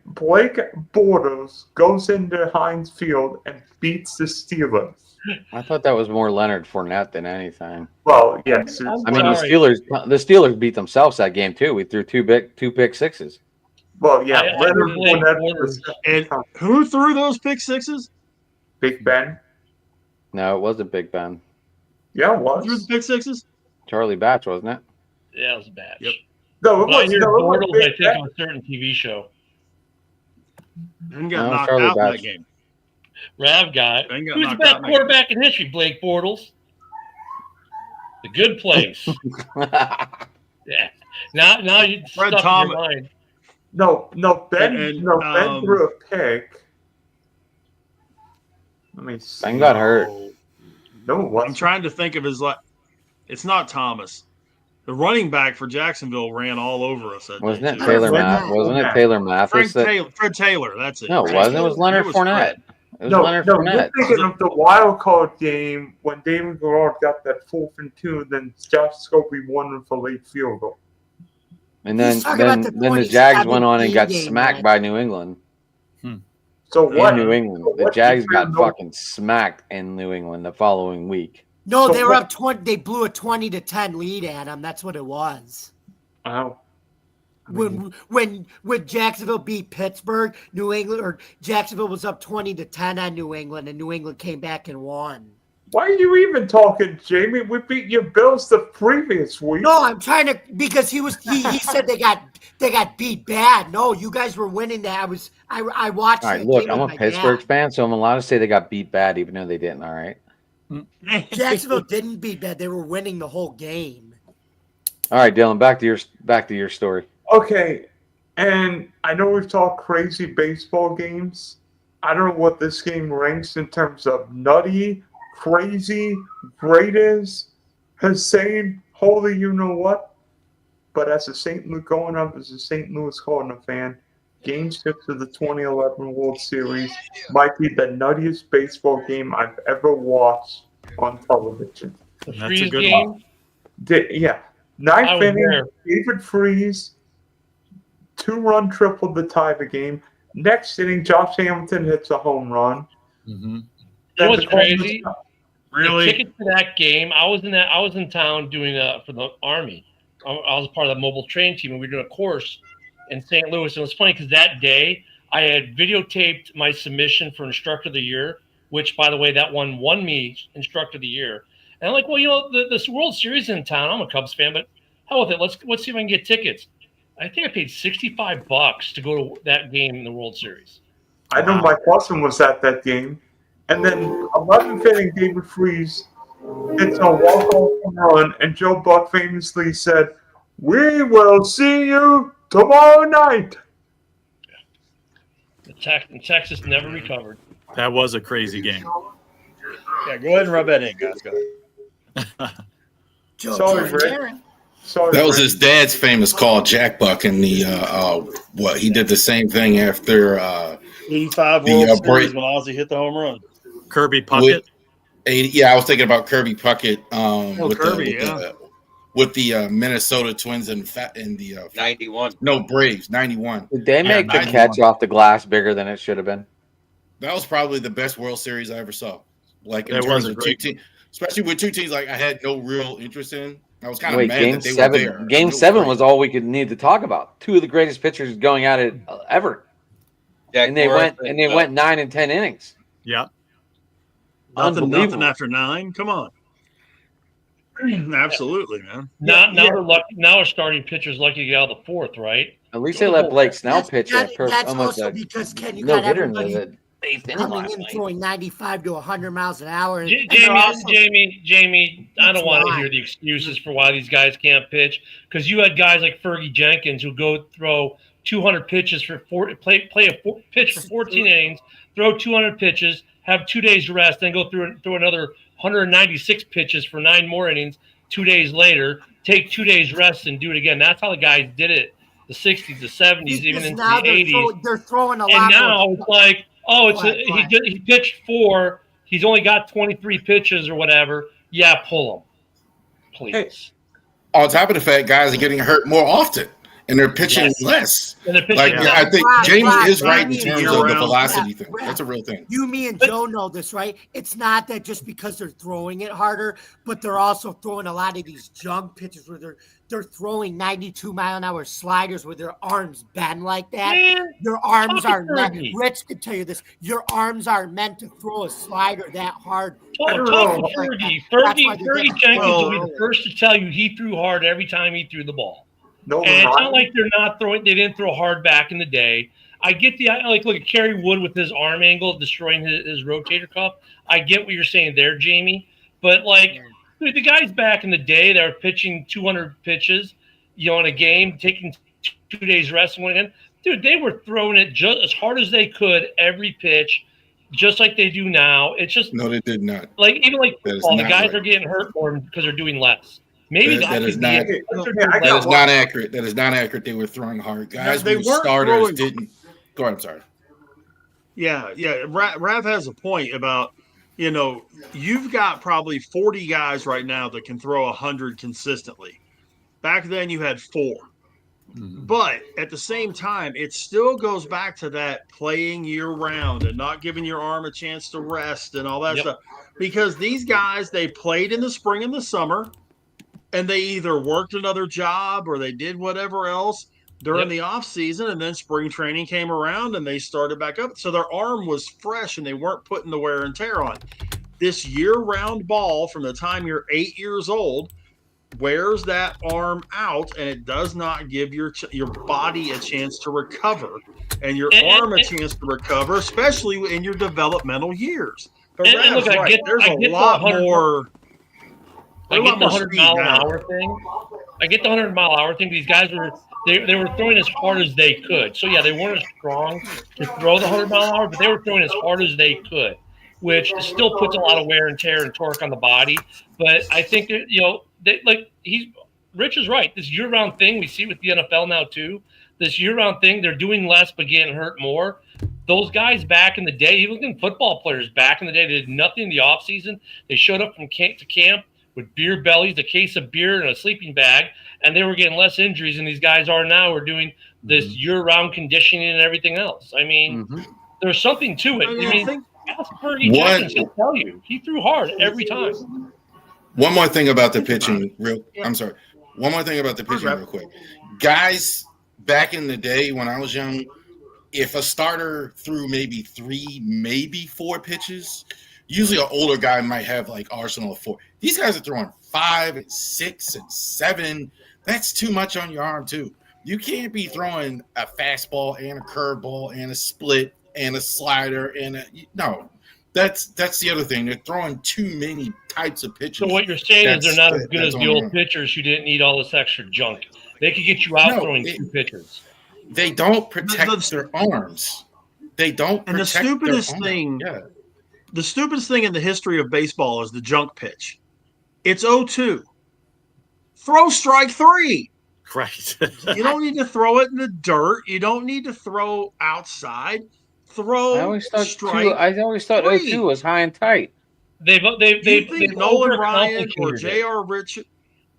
Blake Bortles goes into Heinz Field and beats the Steelers. I thought that was more Leonard Fournette than anything. Well, yes. I mean, the Steelers beat themselves that game too. We threw two pick sixes. Well, yeah. Leonard Fournette and who threw those pick sixes? Big Ben. No, it wasn't Big Ben. Yeah, it was. Who threw the pick sixes? Charlie Batch, wasn't it? Yeah, it was bad. Yep. No, it was. Bortles, I think, on a certain TV show. And got knocked out in that game. Rav guy. Who's the best quarterback in history? Blake Bortles. The good place. Yeah. Now you Fred stuck Thomas. in your mind. No, Ben threw a pick. Let me see. Ben got hurt. No, I'm trying to think of his it's not Thomas. The running back for Jacksonville ran all over us. Wasn't it Taylor Mathis? Wasn't it Taylor Mathis? Fred Taylor. That's it. No, it wasn't. It was Leonard Fournette. It was Leonard Fournette. You're thinking of the wild card game when David Garrard got that 4th and 2, then Josh Scobie won for late field goal. And then the Jags went on and got smacked by New England. So what? In New England, so the what Jags you got know- fucking smacked in New England the following week. No, So they were what- up 20. They blew a 20-10 lead at them. That's what it was. Wow. I mean, When Jacksonville beat Pittsburgh, New England or Jacksonville was up 20-10 on New England, and New England came back and won. why are you even talking, Jamie? We beat your Bills the previous week. No, I'm trying to because he said they got beat bad. No, you guys were winning that. I watched All right, that look, game I'm with a my Pittsburgh dad. fan, so I'm allowed to say they got beat bad, even though they didn't. All right. Jacksonville didn't beat bad. They were winning the whole game. All right, Dylan, back to your story. Okay, and I know we've talked crazy baseball games. I don't know what this game ranks in terms of nutty, crazy, great is. Hussein, holy you know what? But as a St. Louis, growing up as a St. Louis Cardinal fan, Game 6 of the 2011 World Series might be the nuttiest baseball game I've ever watched on television. The That's a Freeze good game. Yeah. I Ninth was inning, there. David Freeze, 2-run triple to tie the game. Next inning, Josh Hamilton hits a home run. Mm-hmm. You know what's The Cardinals- crazy? Really? The ticket to that game, I was in town doing for the Army. I was part of the mobile train team, and we were doing a course in St. Louis. And it was funny because that day I had videotaped my submission for Instructor of the Year, which, by the way, that one won me Instructor of the Year. And I'm like, well, you know, this World Series in town. I'm a Cubs fan, but hell with it. Let's see if I can get tickets. I think I paid $65 to go to that game in the World Series. I know my cousin was at that game. And then 11th inning, David Freeze hits a walk-off home run, and Joe Buck famously said, "We will see you tomorrow night." Texas never recovered. That was a crazy game. Yeah, go ahead and rub that in, guys. Go ahead. Joe Sorry, Rick. Aaron. Sorry, That was Rick. his dad's famous call, Jack Buck, and the what he did the same thing after 85 The, World break- Series when Ozzy hit the home run. Kirby Puckett. 80. Yeah, I was thinking about Kirby Puckett. Kirby, with the Minnesota Twins and the 91. no Braves 91. Did they make the 91. catch off the glass bigger than it should have been? That was probably the best World Series I ever saw. Like in That terms was a of great two teams, especially with two teams like I had no real interest in. I was kind of Wait, mad game that they were seven. there. Game It was 7 great. was all we could need to talk about. Two of the greatest pitchers going at it ever, Jack and they Morris went 9 and 10 innings. Yeah. Nothing Unbelievable. after 9. Come on. Absolutely, man. Now they're lucky. Now our starting pitcher's lucky to get out of the fourth, right? At least they let Blake Snell pitch That's almost also a because Ken, you no got hitter in everybody the eighth inning coming last in night. throwing 95 to 100 miles an hour. And they're Jamie, I don't want to Why? hear the excuses for why these guys can't pitch, because you had guys like Fergie Jenkins who go throw 200 pitches for pitch for 14 innings, throw 200 pitches, have 2 days rest, then go through another 196 pitches for 9 more innings. 2 days later, take 2 days rest and do it again. That's how the guys did it. The 60s, the 70s, even because into now the 80s. they're throwing a And lot now more. it's like, oh, Go ahead. he pitched 4. He's only got 23 pitches or whatever. Yeah, pull him, please. On top of the fact, guys are getting hurt more often, and they're pitching Yes. less. And they're pitching Like less. I think Right, Jamie right, is right in right. terms Year of the round. velocity Yeah, thing. right. That's a real thing. You, me, and Joe know this, right? It's not that just because they're throwing it harder, but they're also throwing a lot of these junk pitches where they're throwing 92-mile-an-hour sliders with their arms bend like that. Man, Your arms talk are to meant. Fergie. Rich can tell you this. Your arms are meant to throw a slider that hard. talk don't to know. Fergie. That's why they Fergie get Jenkins will be well- the first to tell you he threw hard every time he threw the ball. No, And it's right. not like they're not throwing. They didn't throw hard back in the day. I get look at Kerry Wood with his arm angle destroying his rotator cuff. I get what you're saying there, Jamie. But dude, the guys back in the day that were pitching 200 pitches, in a game, taking 2 days rest and winning. Dude, they were throwing it just as hard as they could every pitch, just like they do now. It's just No, they did not. even That is football, the not guys right. are getting hurt more because they're doing less. Maybe That is could not- be it. Okay, They're I doing got That is one. not accurate. That is not accurate. They were throwing hard. Guys they who were weren't starters throwing- didn't. Go ahead. I'm sorry. Yeah. Rav has a point about, you've got probably 40 guys right now that can throw 100 consistently. Back then, you had 4. But at the same time, it still goes back to that playing year round and not giving your arm a chance to rest and all that stuff. Because these guys, they played in the spring and the summer, and they either worked another job or they did whatever else during the off season, and then spring training came around and they started back up. So their arm was fresh and they weren't putting the wear and tear on. This year-round ball from the time you're 8 years old wears that arm out, and it does not give your body a chance to recover and your arm a chance to recover, especially in your developmental years. But Rav's right. There's a lot more. I get the 100-mile-an-hour thing. I get the 100-mile-an-hour thing. These guys were they were throwing as hard as they could. So yeah, they weren't as strong to throw the 100-mile-an-hour, but they were throwing as hard as they could, which still puts a lot of wear and tear and torque on the body. But I think that, Rich is right. This year-round thing we see with the NFL now too. This year-round thing, they're doing less but getting hurt more. Those guys back in the day, even football players back in the day, they did nothing in the offseason. They showed up from camp to camp with beer bellies, a case of beer, and a sleeping bag, and they were getting less injuries than these guys are now. We're doing this year-round conditioning and everything else. I mean, there's something to it. I mean, ask Fergie Jenkins, he'll tell you. He threw hard every time. One more thing about the pitching, One more thing about the pitching, real quick. Guys, back in the day when I was young, if a starter threw maybe 3, maybe 4 pitches, usually an older guy might have like arsenal of 4. These guys are throwing 5 and 6 and 7. That's too much on your arm too. You can't be throwing a fastball and a curveball and a split and a slider and no. That's the other thing. They're throwing too many types of pitches. So what you're saying is they're not as good as the old pitchers who didn't need all this extra junk. They could get you out throwing 2 pitches. They don't protect their arms. They don't. And the stupidest thing, the stupidest thing in the history of baseball is the junk pitch. It's 0-2. Throw strike 3. Right. You don't need to throw it in the dirt. You don't need to throw outside. Throw. I always thought strike 0-2 was high and tight. They think Nolan Ryan or J.R. Richard?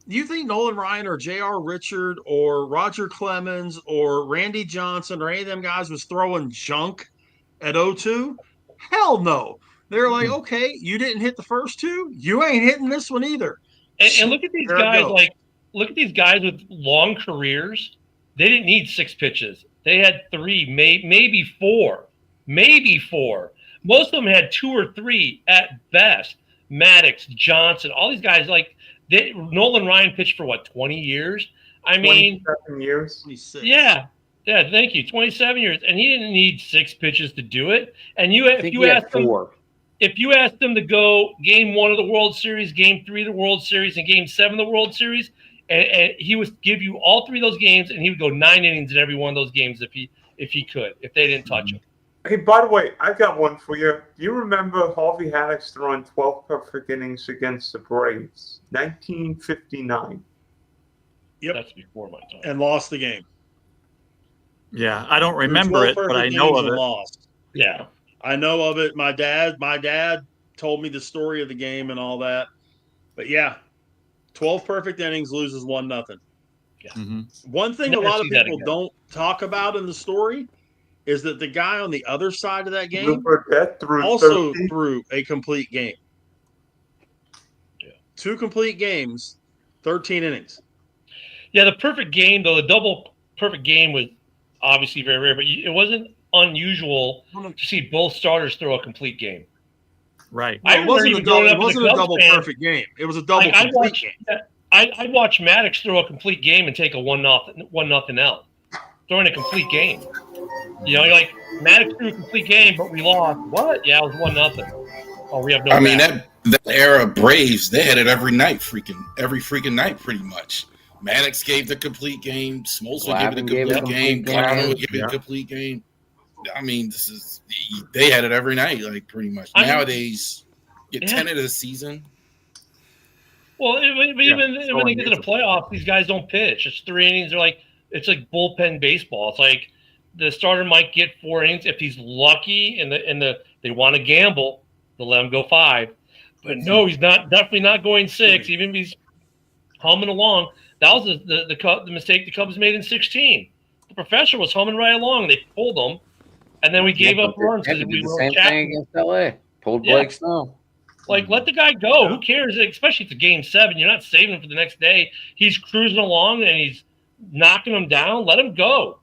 You think Nolan Ryan or J.R. Richard or Roger Clemens or Randy Johnson or any of them guys was throwing junk at 0-2? Hell no. They're like, okay, you didn't hit the first 2. You ain't hitting this one either. And look at these guys. Look at these guys with long careers. They didn't need 6 pitches. They had 3, maybe 4. Maybe 4. Most of them had 2 or 3 at best. Maddox, Johnson, all these guys, Nolan Ryan pitched for 20 years? I mean, 27 years. 26. Yeah, thank you. 27 years. And he didn't need 6 pitches to do it. And if you asked them to go game 1 of the World Series, game 3 of the World Series, and game 7 of the World Series, and he would give you all 3 of those games, and he would go 9 innings in every one of those games if he could, if they didn't touch him. Hey, by the way, I've got one for you. Do you remember Harvey Haddix throwing 12 perfect innings against the Braves? 1959. Yep. That's before my time. And lost the game. Yeah, I don't remember it, but I know of it. Lost. Yeah. I know of it. My dad told me the story of the game and all that. But yeah, 12 perfect innings, loses 1-0. Yeah. One thing a lot of people don't talk about in the story is that the guy on the other side of that game also threw a complete game. Yeah. 2 complete games, 13 innings. Yeah, the perfect game, though, the double perfect game was obviously very rare, but it wasn't unusual to see both starters throw a complete game. Right. It wasn't a double perfect game. It was a double complete game. I'd watch Maddox throw a complete game and take a 1-0 L. Throwing a complete game. Maddox threw a complete game, but we lost. What? Yeah, it was 1-0. Oh, we have no. I mean, that era of Braves, they had it every night, every freaking night, pretty much. Maddox gave the complete game. Smoltz would give it a complete game. Glavine would give it a complete game. I mean, they had it every night, pretty much. Nowadays, get 10 of the season. Well, even when they get to the playoffs, these guys don't pitch. It's 3 innings. It's like bullpen baseball. It's like the starter might get 4 innings if he's lucky, and they want to gamble. They'll let him go 5. But no, he's definitely not going 6. Even if he's humming along, That was the mistake the Cubs made in 16. The professor was humming right along, and they pulled him, and then we gave up runs because we did the were same thing against LA. Pulled Blake Snow. Like, let the guy go. Who cares? Especially if it's a game 7. You're not saving him for the next day. He's cruising along and he's knocking him down. Let him go.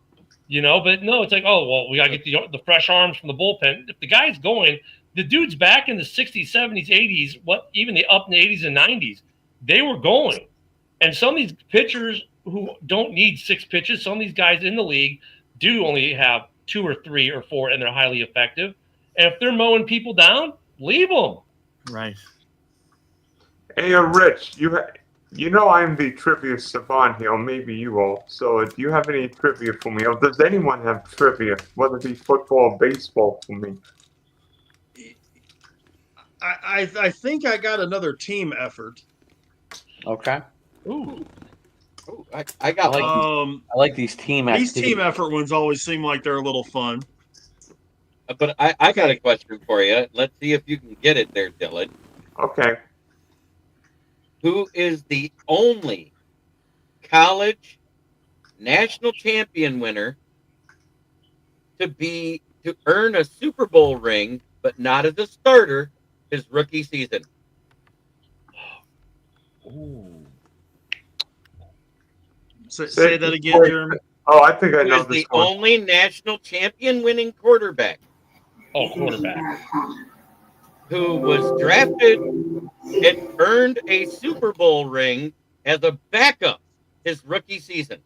But no, it's like, oh, well, we got to get the fresh arms from the bullpen. If the guy's going, the dude's back in the 60s, 70s, 80s, even up in the 80s and 90s, they were going. And some of these pitchers who don't need 6 pitches, some of these guys in the league do only have 2 or 3 or 4, and they're highly effective. And if they're mowing people down, leave them. Right. Hey, Rich, you know I'm the trivia savant here, or maybe you all. So do you have any trivia for me? Or does anyone have trivia, whether it be football or baseball for me? I think I got another team effort. Okay. Ooh. I got I like these team activities. These team effort ones always seem like they're a little fun. But I got a question for you. Let's see if you can get it there, Dylan. Okay. Who is the only college national champion winner to earn a Super Bowl ring, but not as a starter, his rookie season? Ooh. Say that again, Jeremy. Oh, I think I know Who is this the one. only national champion winning quarterback? Oh, quarterback. Who was drafted and earned a Super Bowl ring as a backup his rookie season?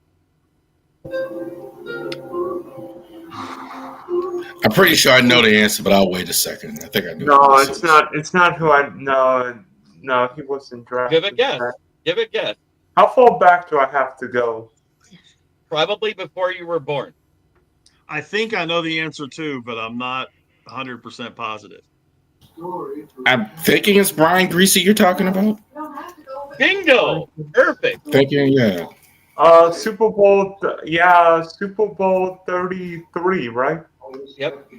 I'm pretty sure I know the answer, but I'll wait a second. I think I do. No, it's not. It's not who I. No, he wasn't drafted. Give a guess. Give a guess. How far back do I have to go? Probably before you were born. I think I know the answer too, but I'm not 100% positive. I'm thinking it's Brian Greasy you're talking about. Bingo! Perfect. Thinking, yeah. Super Bowl 33, right? Yep.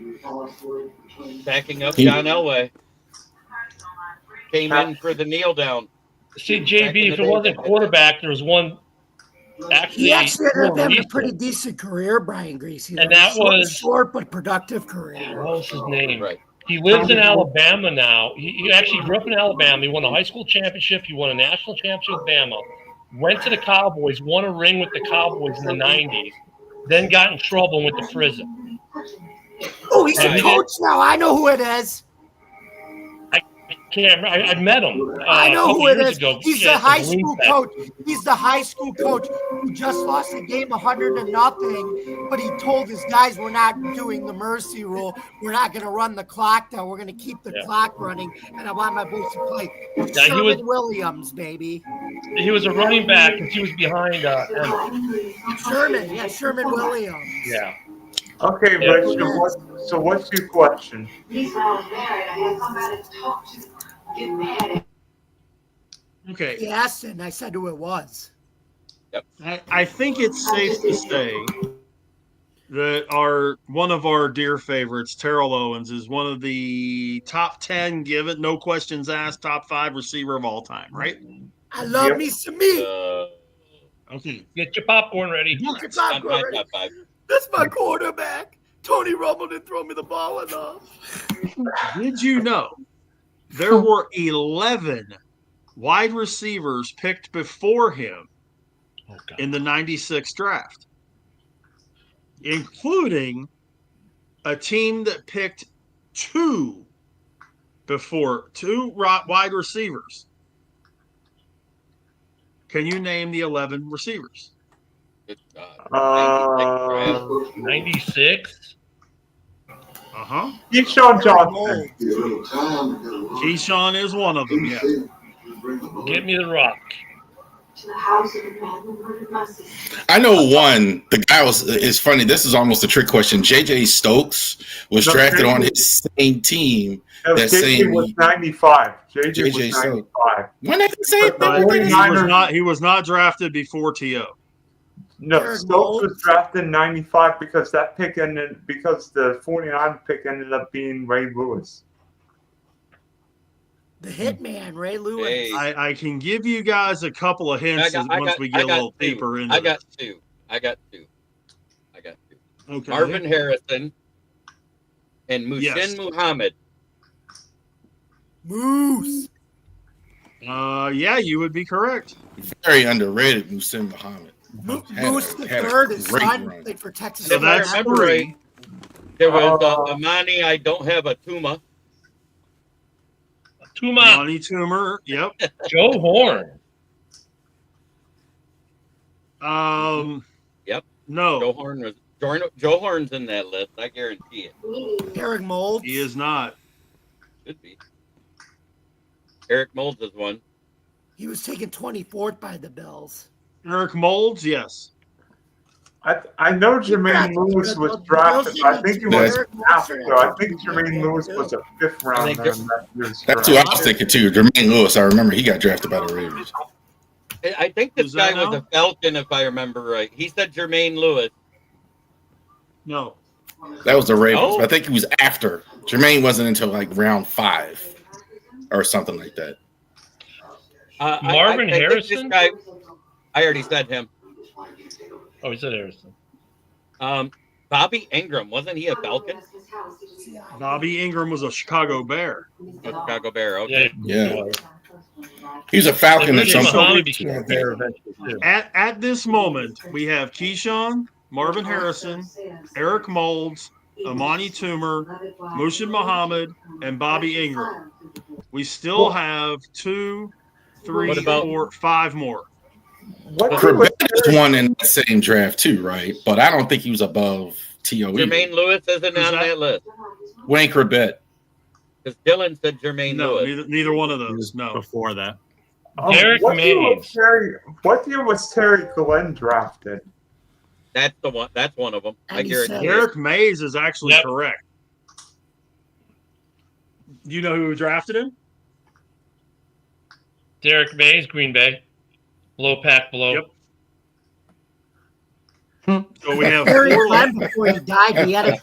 Backing up John Elway. Came in for the kneel down. See, JB, if it wasn't quarterback, there was one. Actually, He actually ended up having a pretty decent career, Brian Greasy. And that was short but productive career. What was his name? Right. He lives in Alabama now. He actually grew up in Alabama. He won a high school championship. He won a national championship with Bama. Went to the Cowboys, won a ring with the Cowboys in the 90s. Then got in trouble and went to prison. Oh, he's a coach now. I know who it is. I met him. I know who it is. Ago. He's the high school coach. He's the high school coach who just lost a game 100-0, but he told his guys, we're not doing the mercy rule. We're not going to run the clock down. We're going to keep the clock running, and I want my boys to play. Sherman Williams, baby. He was a running back because he was behind Sherman Williams. Yeah. Okay, Rich. So what's your question? Okay. He asked it, and I said who it was. Yep. I think it's safe to say that one of our dear favorites, Terrell Owens, is one of the top 10, given no questions asked, top 5 receiver of all time, right? I love me some meat. Okay. Get your popcorn ready. Get your popcorn ready. That's my quarterback. Tony Romo didn't throw me the ball enough. Did you know there were 11 wide receivers picked before him in the 96 draft, including a team that picked two wide receivers? Can you name the 11 receivers? 96. Keyshawn Johnson. Keyshawn is one of them, yeah. Give me the rock. I know one. The guy it's funny. This is almost a trick question. JJ Stokes was drafted on his same team. JJ was 95. JJ was 95. When they say he was not drafted before T.O. No, Stokes was drafted in 95 because the 49 pick ended up being Ray Lewis. The Hitman, Ray Lewis. Hey. I can give you guys a couple of hints once we get a little deeper into I got two. Okay. Marvin Harrison and Mushin Yes. Muhammad. Moose. Yeah, you would be correct. Very underrated, Musin Muhammad. Moose the third, his son, run. played for Texas. So If I that's remember three. right, there was Amani. I don't have a Tuma. Tuma. Money Tumor. Yep. Joe Horn. Yep. No, Joe Horn's in that list. I guarantee it. Eric Mold. he is not. Should be. Eric Molds is one. He was taken 24th by the Bills. Eric Molds, yes. I know Jermaine Lewis was drafted. I think he was after. I think Jermaine Lewis was a fifth rounder in that year's That's draft. who I was thinking too. Jermaine Lewis. I remember he got drafted by the Ravens. I think this Who's that guy was now? a Falcon, if I remember right. He said Jermaine Lewis. No. That was the Ravens. Oh. I think he was after. Jermaine wasn't until like round 5 or something like that. Marvin I think Harrison? This guy, I already said him. Oh, he said Harrison. Bobby Ingram, wasn't he a Falcon? Bobby Ingram was a Chicago Bear. A Chicago Bear. Okay. Yeah. He was a Falcon at some Muhammad point. became a Bear eventually too. At this moment, we have Keyshawn, Marvin Harrison, Eric Molds, Amani Toomer, Mushin Muhammad, and Bobby Ingram. We still have 2, 3, What about- 4, 5 more. Corbett is one in the same draft too, right? But I don't think he was above T.O. Jermaine Lewis isn't Who's on that? that list. Wayne Corbett. Because Dylan said Jermaine No, Lewis. neither one of those. No. Before that. Derek what year was Mays. What year was Terry Glenn drafted? That's the one. That's one of them. I And he guarantee said- it. Derek Mays is actually Yep. correct. Do you know who drafted him? Derek Mays, Green Bay. Low pack below. Yep. So we have Harry 4 Glenn, left. before he died, he had a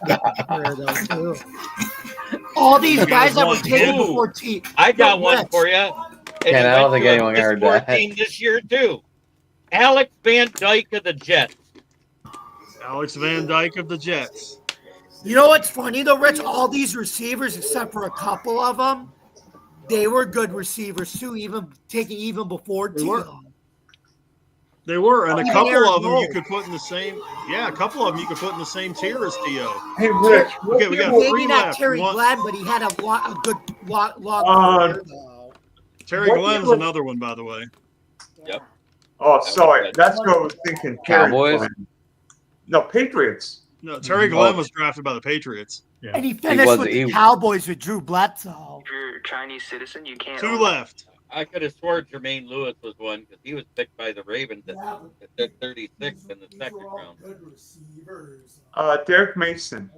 career though too. All these You guys guys that were want taken him? before T. I got Yo, one Rich. for you. Ken, I don't think anyone heard that. This year too. Alex Van Dyke of the Jets. Alex Van Dyke of the Jets. You know what's funny though, Rich? All these receivers, except for a couple of them, they were good receivers too. Even before They were. T. They were, and a Even couple Aaron of them you Noel. could put in the same. Yeah, a couple of them you could put in the same tier as T.O. Hey, Rich. Okay, we got Maybe 3 not left. Terry One- Glenn, but he had a good long career though. Terry What Glenn's year was- another one, by the way. Oh, sorry. That's what I was thinking. Terry Cowboys? Glenn. No, Patriots. No, Terry Glenn was drafted by the Patriots. And he finished was- with he- the Cowboys with Drew Bledsoe. If you're a Chinese citizen, you can't. 2 left. I could have swore Jermaine Lewis was one because he was picked by the Ravens at 36 in the second round. Derek Mason.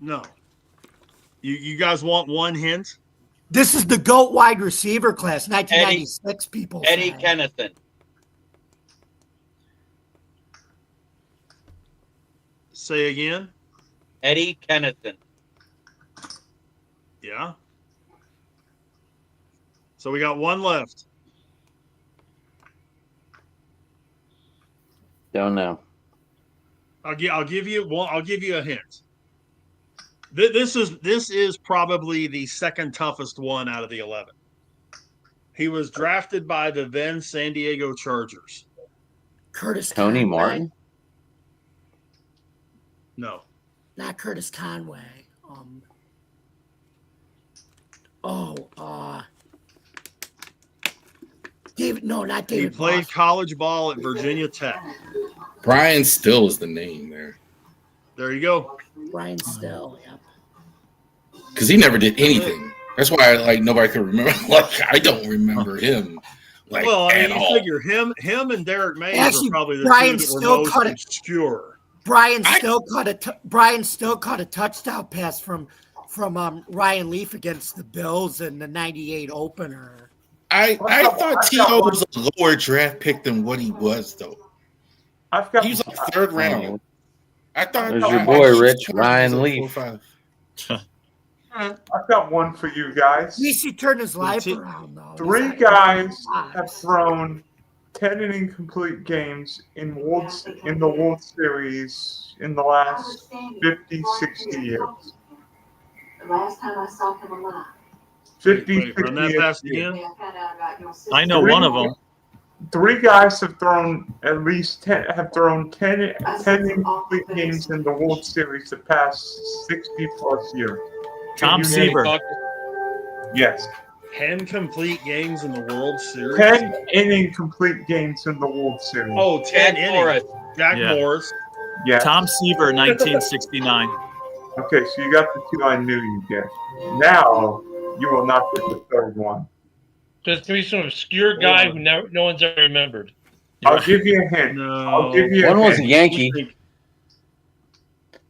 No. You guys want one hint? This is the GOAT wide receiver class, 1996. People. Eddie say. Kennison. Say again. Eddie Kennison. Yeah. So we got 1 left. Don't know. I'll give you one. I'll give you a hint. This is probably the second toughest one out of the 11. He was drafted by the then San Diego Chargers. Curtis Tony Conway. Martin? No. Not Curtis Conway. David. No, not He David. played Moss. college ball at Virginia Tech. Brian Still is the name there. There you go. Brian Still. Yep. Because he never did anything. That's why nobody could remember. Like I don't remember him. Like Well, I at mean, you all. figure him and Derek Mays Actually, are probably the Brian two that were still most cut it. obscure. Brian still caught a touchdown pass from Ryan Leaf against the Bills in the '98 opener. I thought T.O. was a lower draft pick than what he was, though. I've got. He was like 3rd round. I thought There's your boy, Rich, Ryan was like Leaf. 4 or 5. I've got one for you guys. At least he turned his life around, though. Three guys have thrown 10 inning complete games in the World Series in the last 50, 60 years. The last time I saw him alive. 50, Run that past again. I know one of them. Three guys have thrown at least 10 incomplete games in the World Series the past 60 plus years. Tom Seaver. Yes. 10 complete games in the World Series. 10 inning complete games in the World Series. Oh, 10 innings. Jack Yeah. Morris. Yes. Tom Seaver, 1969. Okay, so you got the two I knew you'd get. Now you will not get the third one. There's gonna be some obscure guy who no one's ever remembered. I'll give you a hint. I'll give you a One was a hint. Yankee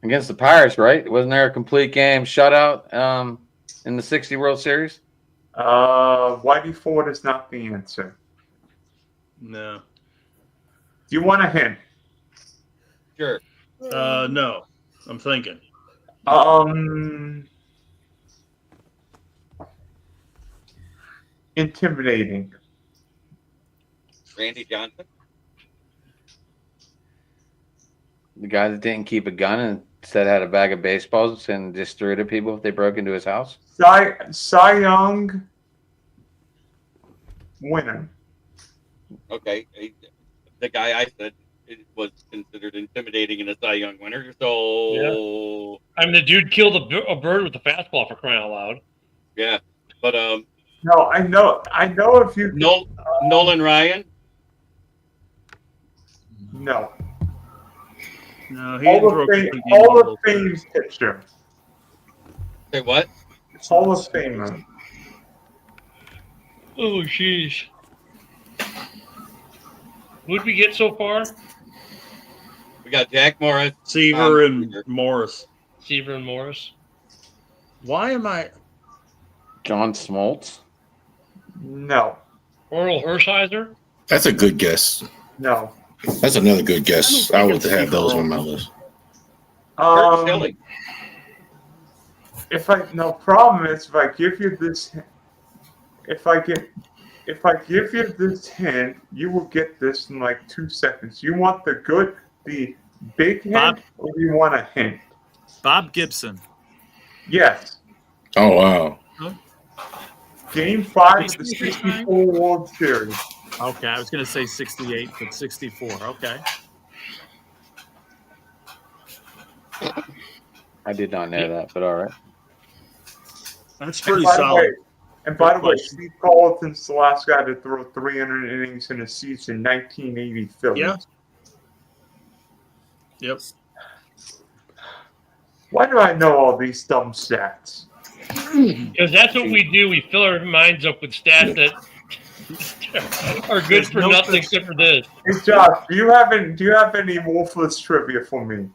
against the Pirates, right? Wasn't there a complete game shutout in the 60 World Series? Whitey Ford is not the answer. No. Do you want a hint? Sure. No. I'm thinking. Intimidating. Randy Johnson. The guy that didn't keep a gun and instead had a bag of baseballs and just threw it at people if they broke into his house? Cy Young winner. Okay. The guy I said it was considered intimidating in a Cy Young winner. So, Yeah. I mean, the dude killed a bird with a fastball, for crying out loud. yeah. But No, I know if you Nolan Ryan. No, no. he Hall of Fame pitcher. Say what? Hall of Famer. Oh, jeez. Who'd we get so far? We got Jack Morris, Seaver, and Morris. Seaver and Morris. Why am I? John Smoltz? No. Oral Hershiser? That's a good guess. No. That's another good guess. I would have those on my list. Kurt Schilling. No problem is if I give you this hint, you will get this in like 2 seconds. You want the big hint, or do you want a hint? Bob Gibson. Yes. Oh, wow. Game 5 of the 64 World Series. Okay, I was going to say 68, but 64. Okay. I did not know that, but all right. That's pretty solid. And by the way, Steve Carlton's the last guy to throw 300 innings in a season, 1980 Phillies. Yeah. Yep. Why do I know all these dumb stats? Because that's what we do. We fill our minds up with stats that are good for nothing except for this. Hey Josh, do you have any Wolfless trivia for me?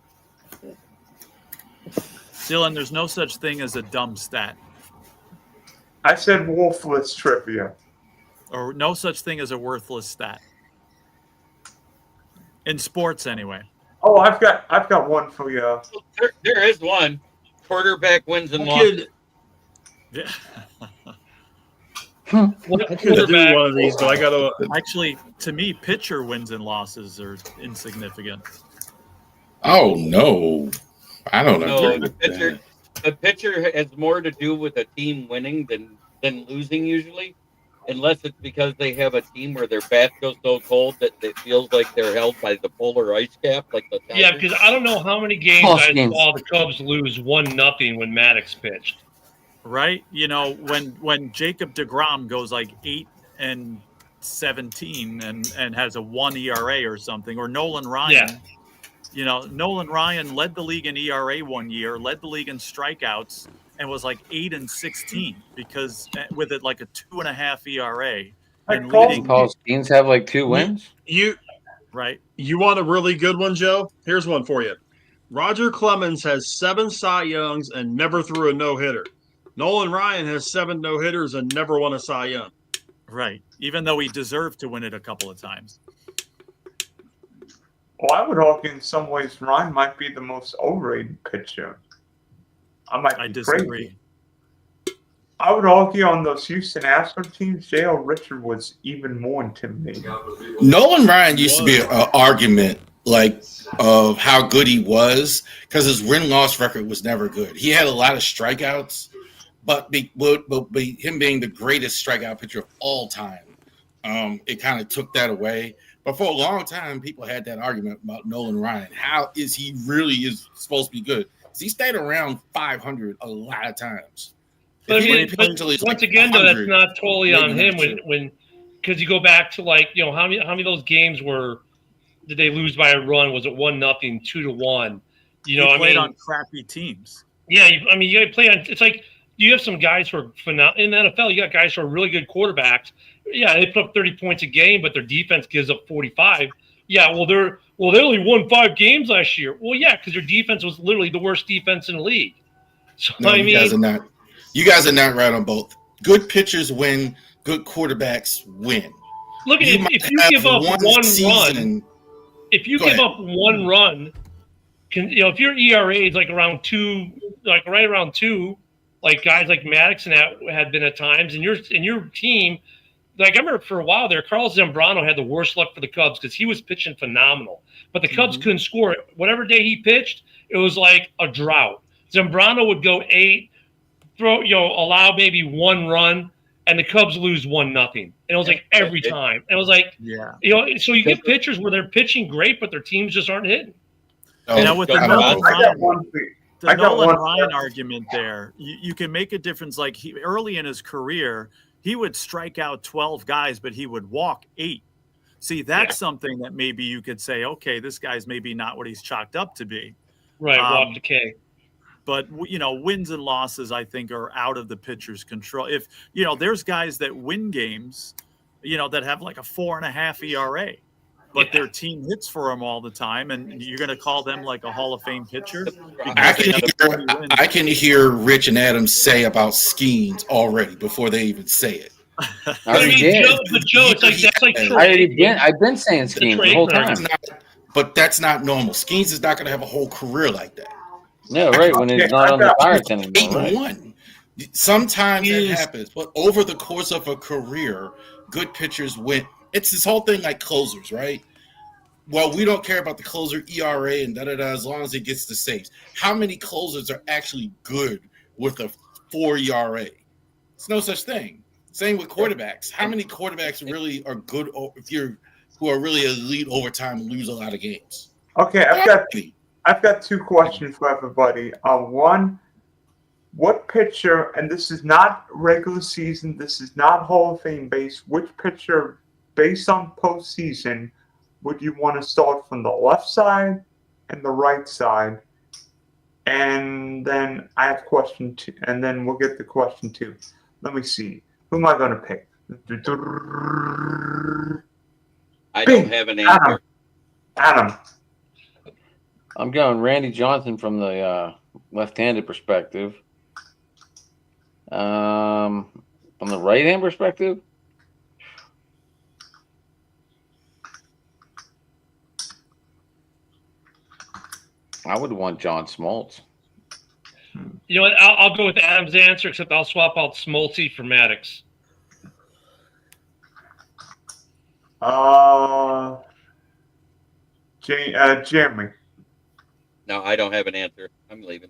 Dylan, there's no such thing as a dumb stat. I said Wolfless trivia. Or no such thing as a worthless stat. In sports, anyway. Oh, I've got one for you. There is one. Quarterback wins and losses. Yeah. I could do one of these, but I got to. Actually, to me, pitcher wins and losses are insignificant. Oh, no. I don't agree with that. The pitcher has more to do with a team winning than losing usually, unless it's because they have a team where their bat goes so cold that it feels like they're held by the polar ice cap, like the Tigers. Yeah, because I don't know how many games I saw the Cubs lose 1-0 when Maddox pitched. Right? You know, when Jacob deGrom goes like 8-17 and has a 1 ERA or something, or Nolan Ryan. Yeah. You know, Nolan Ryan led the league in ERA one year, led the league in strikeouts, and was like 8-16 because with it like a 2.5 ERA. And leading, Paul Skeens have like 2 wins. Right. You want a really good one, Joe? Here's one for you. Roger Clemens has 7 Cy Youngs and never threw a no-hitter. Nolan Ryan has 7 no-hitters and never won a Cy Young. Right. Even though he deserved to win it a couple of times. Well, I would argue in some ways Ryan might be the most overrated pitcher. I might I be disagree. crazy. I would argue on those Houston Astros teams, J.L. Richard was even more intimidating. Nolan Ryan used to be an argument like of how good he was because his win-loss record was never good. He had a lot of strikeouts, but him being the greatest strikeout pitcher of all time, it kind of took that away. But for a long time, people had that argument about Nolan Ryan. How is he really is supposed to be good? He stayed around 500 a lot of times. But, If I he mean, didn't but until he's once like again, though, that's 100, not totally on maybe him not when because you go back to like, you know, how many of those games did they lose by a run? Was it 1-0, 2-1? You know, He I played mean, on crappy teams. yeah, I mean, you got to play on. It's like you have some guys who are phenomenal in the NFL. You got guys who are really good quarterbacks. Yeah, they put up 30 points a game, but their defense gives up 45. Yeah, they only won 5 games last year. Well, yeah, because their defense was literally the worst defense in the league. So No, I you mean, guys are not. You guys are not right on both. Good pitchers win. Good quarterbacks win. look at You if might you have give up one run, season. if you Go give ahead. up one run, if your ERA is like around 2, like right around 2, like guys like Maddox and that had been at times, and your team, like I remember for a while there, Carlos Zambrano had the worst luck for the Cubs because he was pitching phenomenal, but the Cubs couldn't score. Whatever day he pitched, it was like a drought. Zambrano would go 8, allow maybe 1 run, and the Cubs lose 1-0. And it was like every time. And it was like, Yeah. So you get pitchers where they're pitching great, but their teams just aren't hitting. Now with the I don't Nolan know. I got one. I got Nolan one. Ryan argument there, you can make a difference. Like early in his career, he would strike out 12 guys, but he would walk 8. See, that's something that maybe you could say, okay, this guy's maybe not what he's chalked up to be. Right, walk to K. But, wins and losses, I think, are out of the pitcher's control. If, there's guys that win games, that have like a 4.5 ERA, but their team hits for them all the time, and you're going to call them like a Hall of Fame pitcher? I can hear Rich and Adam say about Skeens already before they even say it. I already did. Joe, it's like that's like I already did. I've been saying Skeens the whole time. But that's not normal. Skeens is not going to have a whole career like that. Yeah, right. When he's not on the Pirates anymore. Right? 8-1. Sometimes it happens, but over the course of a career, good pitchers win. It's this whole thing like closers, right? Well, we don't care about the closer ERA and da-da-da as long as it gets the saves. How many closers are actually good with a 4 ERA? It's no such thing. Same with quarterbacks. How many quarterbacks really are good who are really elite over time and lose a lot of games? Okay, I've got 2 questions for everybody. One, what pitcher, and this is not regular season, this is not Hall of Fame based, which pitcher based on postseason would you want to start from the left side and the right side? And then I have question 2, and then we'll get to question 2. Let me see. Who am I going to pick? I don't have an answer. Adam. I'm going Randy Johnson from the left-handed perspective. From the right-hand perspective, I would want John Smoltz. You know what? I'll go with Adam's answer, except I'll swap out Smoltzy for Maddox. Jeremy. No, I don't have an answer. I'm leaving.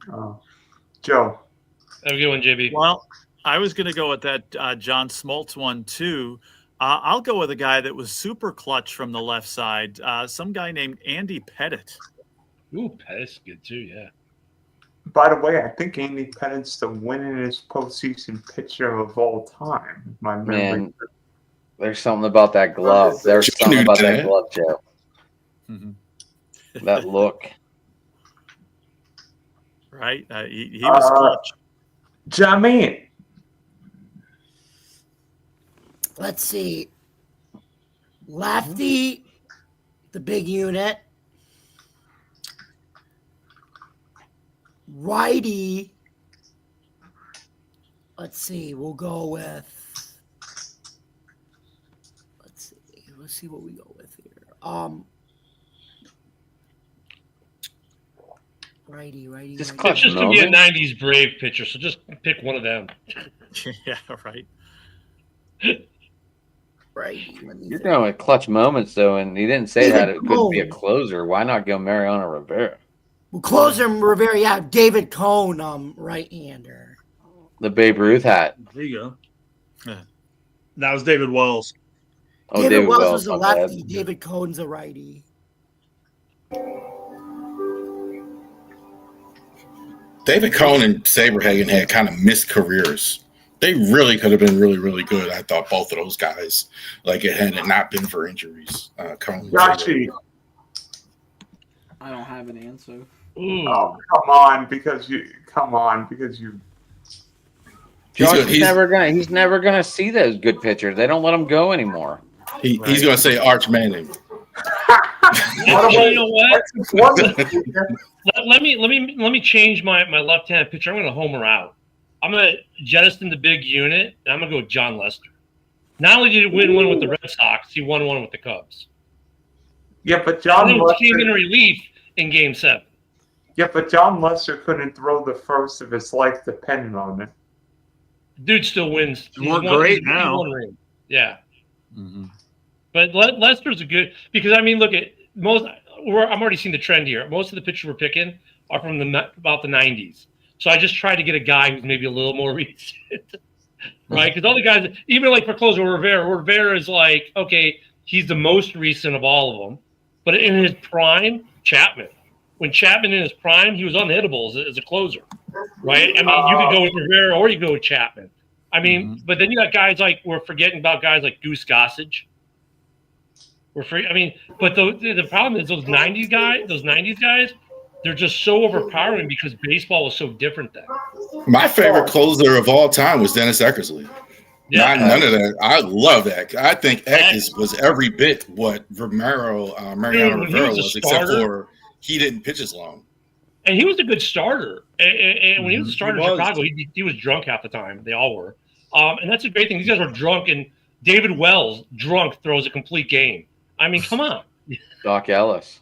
Joe. Have a good one, JB. Well, I was going to go with that John Smoltz one too. I'll go with a guy that was super clutch from the left side. Some guy named Andy Pettitte. Ooh, Pettitte's good too, yeah. By the way, I think Andy Pettitte's the winningest postseason pitcher of all time. My memory. Man, there's something about that glove. There's something about that glove, Joe. Mm-hmm. That look. Right? He was clutch. Jamie. Let's see. Lefty, the big unit. Righty. Let's see. We'll go with. Let's see what we go with here. Righty. Just It's clutch just gonna be a moments. '90s Brave pitcher, so just pick one of them. Yeah, right. Righty. Let me You're think. going with clutch moments though, and he didn't say that David it couldn't be a Cone. closer. Why not go Mariano Rivera? Well, closer Rivera, yeah. David Cone, right-hander. The Babe Ruth hat. There you go. Yeah. That was David Wells. Oh, David Wells was a my lefty. bad. David Cone's a righty. David Cone and Saberhagen had kind of missed careers. They really could have been really, really good. I thought both of those guys, like it had it not been for injuries. Cone and Yachi. I don't have an answer. Ooh. Oh, come on, because you. Josh he's never gonna see those good pitchers. They don't let him go anymore. He's going to say Arch Manning. You know what? Let me change my left-handed pitcher. I'm going to homer out. I'm going to jettison the big unit, and I'm going to go with John Lester. Not only did he win one with the Red Sox, he won one with the Cubs. Yeah, but John and then Lester came in relief in Game 7. Yeah, but John Lester couldn't throw the first of his life depending on it. Dude still wins. We're great now. Yeah. Mm-hmm. But Lester's a good because I mean, look at most. I'm already seeing the trend here. Most of the pitchers we're picking are from about the '90s. So I just try to get a guy who's maybe a little more recent, right? Because all the guys, even like for closer Rivera is like, okay, he's the most recent of all of them. But in his prime, Chapman. When Chapman in his prime, he was unhittable as a closer, right? I mean, you could go with Rivera or you go with Chapman. I mean, but then you got guys like we're forgetting about guys like Goose Gossage. But the problem is those '90s guys, they're just so overpowering because baseball was so different then. My favorite closer of all time was Dennis Eckersley. Yeah, none of that. I love that. I think Eckes was every bit what Mariano Rivera was, except for he didn't pitch as long. And he was a good starter. And when he was a starter in Chicago, he was drunk half the time. They all were. And that's a great thing. These guys were drunk, and David Wells, drunk, throws a complete game. I mean, come on. Doc Ellis.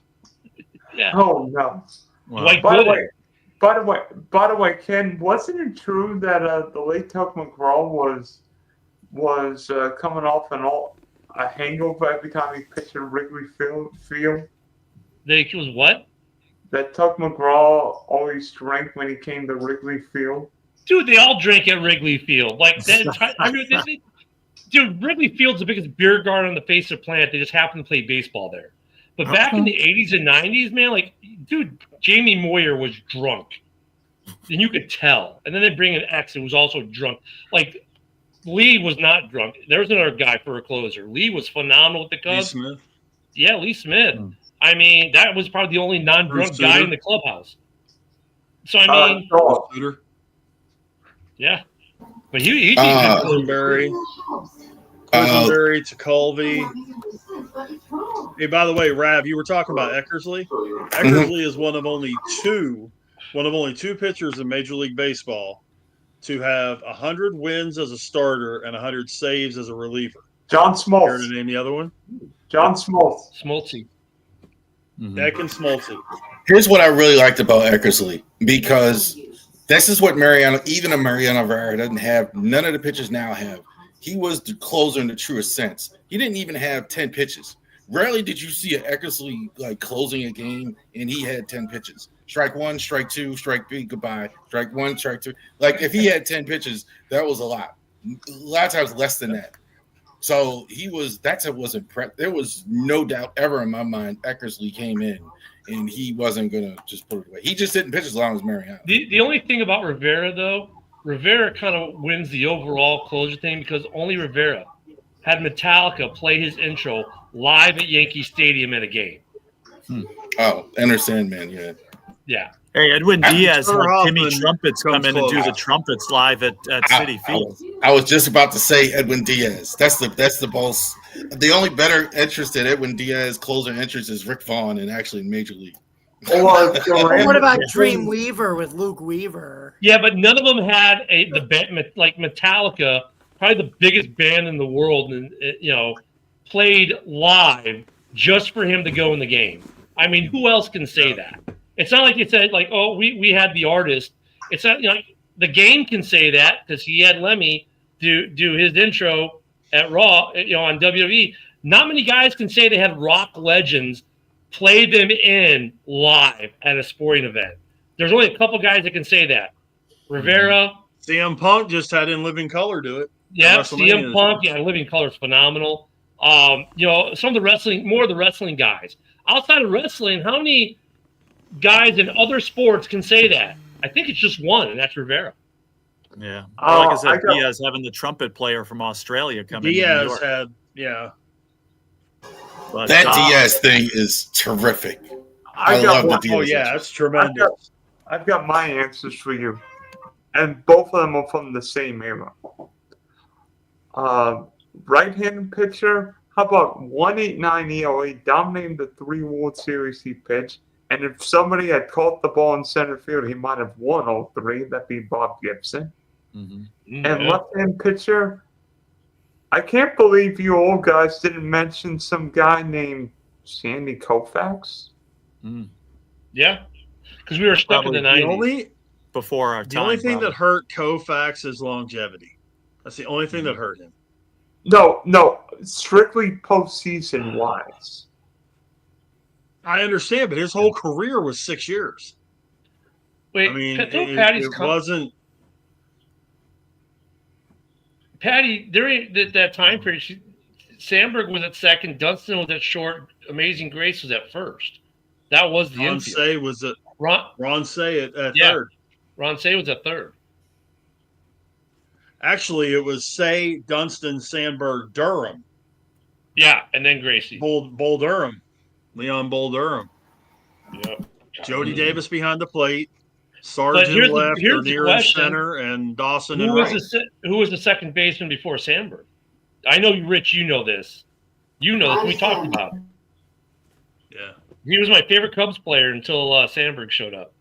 Yeah. Oh no. Wow. By the way, Ken, wasn't it true that the late Tuck McGraw was coming off a hangover every time he pitched at Wrigley Field? He was what? That Tuck McGraw always drank when he came to Wrigley Field. Dude, they all drink at Wrigley Field. Like that. Dude, Wrigley Field's the biggest beer garden on the face of the planet. They just happen to play baseball there. But back in the 80s and 90s, man, like, dude, Jamie Moyer was drunk. And you could tell. And then they bring in X, who was also drunk. Like, Lee was not drunk. There was another guy for a closer. Lee was phenomenal with the Cubs. Lee Smith. Yeah, Lee Smith. I mean, that was probably the only non-drunk guy in the clubhouse. So, I mean, yeah. But he Rosenberry to Colby. Hey, by the way, Rav, you were talking about Eckersley. Eckersley is one of only two pitchers in Major League Baseball to have 100 wins as a starter and 100 saves as a reliever. John Smoltz. Care to name the other one? John Smoltz. Smoltzy. Eck and Smoltzy. Here's what I really liked about Eckersley, because this is what Mariano Rivera doesn't have. None of the pitchers now have. He was the closer in the truest sense. He didn't even have 10 pitches. Rarely did you see an Eckersley like closing a game and he had 10 pitches. Strike one, strike two, strike three, goodbye. Strike one, strike two. Like if he had 10 pitches, that was a lot. A lot of times less than that. So that was impressive. There was no doubt ever in my mind Eckersley came in and he wasn't going to just put it away. He just didn't pitch as long as Mariano. The only thing about Rivera, though, Rivera kind of wins the overall closure thing because only Rivera had Metallica play his intro live at Yankee Stadium at a game. Oh, Enter Sandman, yeah. Yeah. Hey, Edwin Diaz had Timmy Hoffman Trumpets come in and do the trumpets live at Citi Field. I was just about to say Edwin Diaz. That's the most. The only better interest in Edwin Diaz closer interest is Rick Vaughn and actually in Major League. What about Dream Weaver with Luke Weaver? Yeah, but none of them had the band like Metallica, probably the biggest band in the world, and played live just for him to go in the game. I mean, who else can say that? It's not like you said, like, oh, we had the artist. It's not, the game can say that because he had Lemmy do his intro at Raw, on WWE. Not many guys can say they had rock legends play them in live at a sporting event. There's only a couple guys that can say that. Rivera. CM Punk just had In Living Color do it. Yeah, CM Punk. Yeah, Living Color is phenomenal. Some of the wrestling, more of the wrestling guys. Outside of wrestling, how many guys in other sports can say that? I think it's just one, and that's Rivera. Yeah. Well, like I said, Diaz having the trumpet player from Australia coming. Diaz had, yeah. But, that Diaz thing is terrific. I love the Diaz. Oh, yeah, it's tremendous. I've got my answers for you. And both of them are from the same era. Right-handed pitcher, how about 1.89 ERA, dominating the 3 World Series he pitched. And if somebody had caught the ball in center field, he might have won all 3. That'd be Bob Gibson. Mm-hmm. And left-hand pitcher, I can't believe you old guys didn't mention some guy named Sandy Koufax. Yeah, because we were stuck in the 90s. Before our time. The only thing that hurt Koufax is longevity. That's the only thing that hurt him. No, strictly postseason wise. I understand, but his whole career was 6 years. Wait, I mean, it wasn't. Patty, during that time period, Sandberg was at second, Dunston was at short, Amazing Grace was at first. That was the Ron infield. Say was at Ron Say at third. Ron Say was at third. Actually, it was Say, Dunston, Sandberg, Durham. Yeah, and then Gracie. Bull Durham. Leon Bull Durham. Yep. Jody Davis behind the plate. Sargent left, Lanier in center, and Dawson in right. Who was the second baseman before Sandberg? I know, Rich, you know this. You know this. We talked about it. Yeah. He was my favorite Cubs player until Sandberg showed up.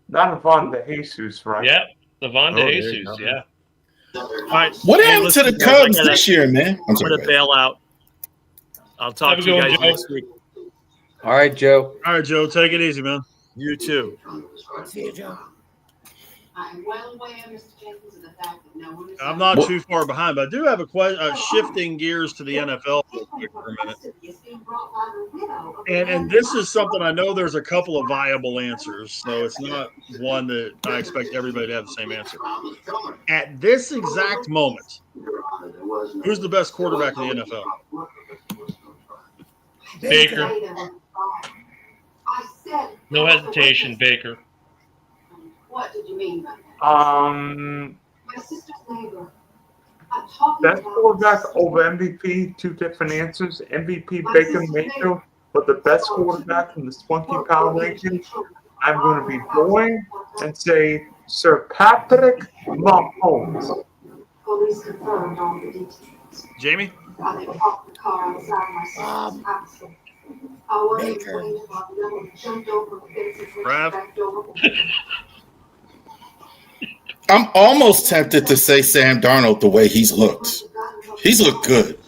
Not Ivan De Jesus, right? Yeah, Ivan De Jesus, yeah. All right. What happened to the Cubs this year, man? I'm going to bail out. I'll talk to you guys next week. All right, Joe. All right, Joe. Take it easy, man. You too. See you, Joe. I'm well aware, Mr. Jenkins, of the fact that no one is. I'm not too far behind, but I do have a question. Shifting gears to the NFL real quick for a minute. And this is something I know there's a couple of viable answers, so it's not one that I expect everybody to have the same answer. At this exact moment, who's the best quarterback in the NFL? Baker. No hesitation, Baker. What did you mean by that? My sister's neighbor. Best quarterback over MVP, 2 different answers. MVP Baker Mayfield, but the best quarterback from the 20-pound ranking. I'm going to be boring and say Sir Patrick Mahomes. Police confirmed all the details. Jamie? They parked the car outside my sister's house. I wasn't explaining about the number jumped over the fence and Brad? back door. I'm almost tempted to say Sam Darnold the way he's looked. He's looked good,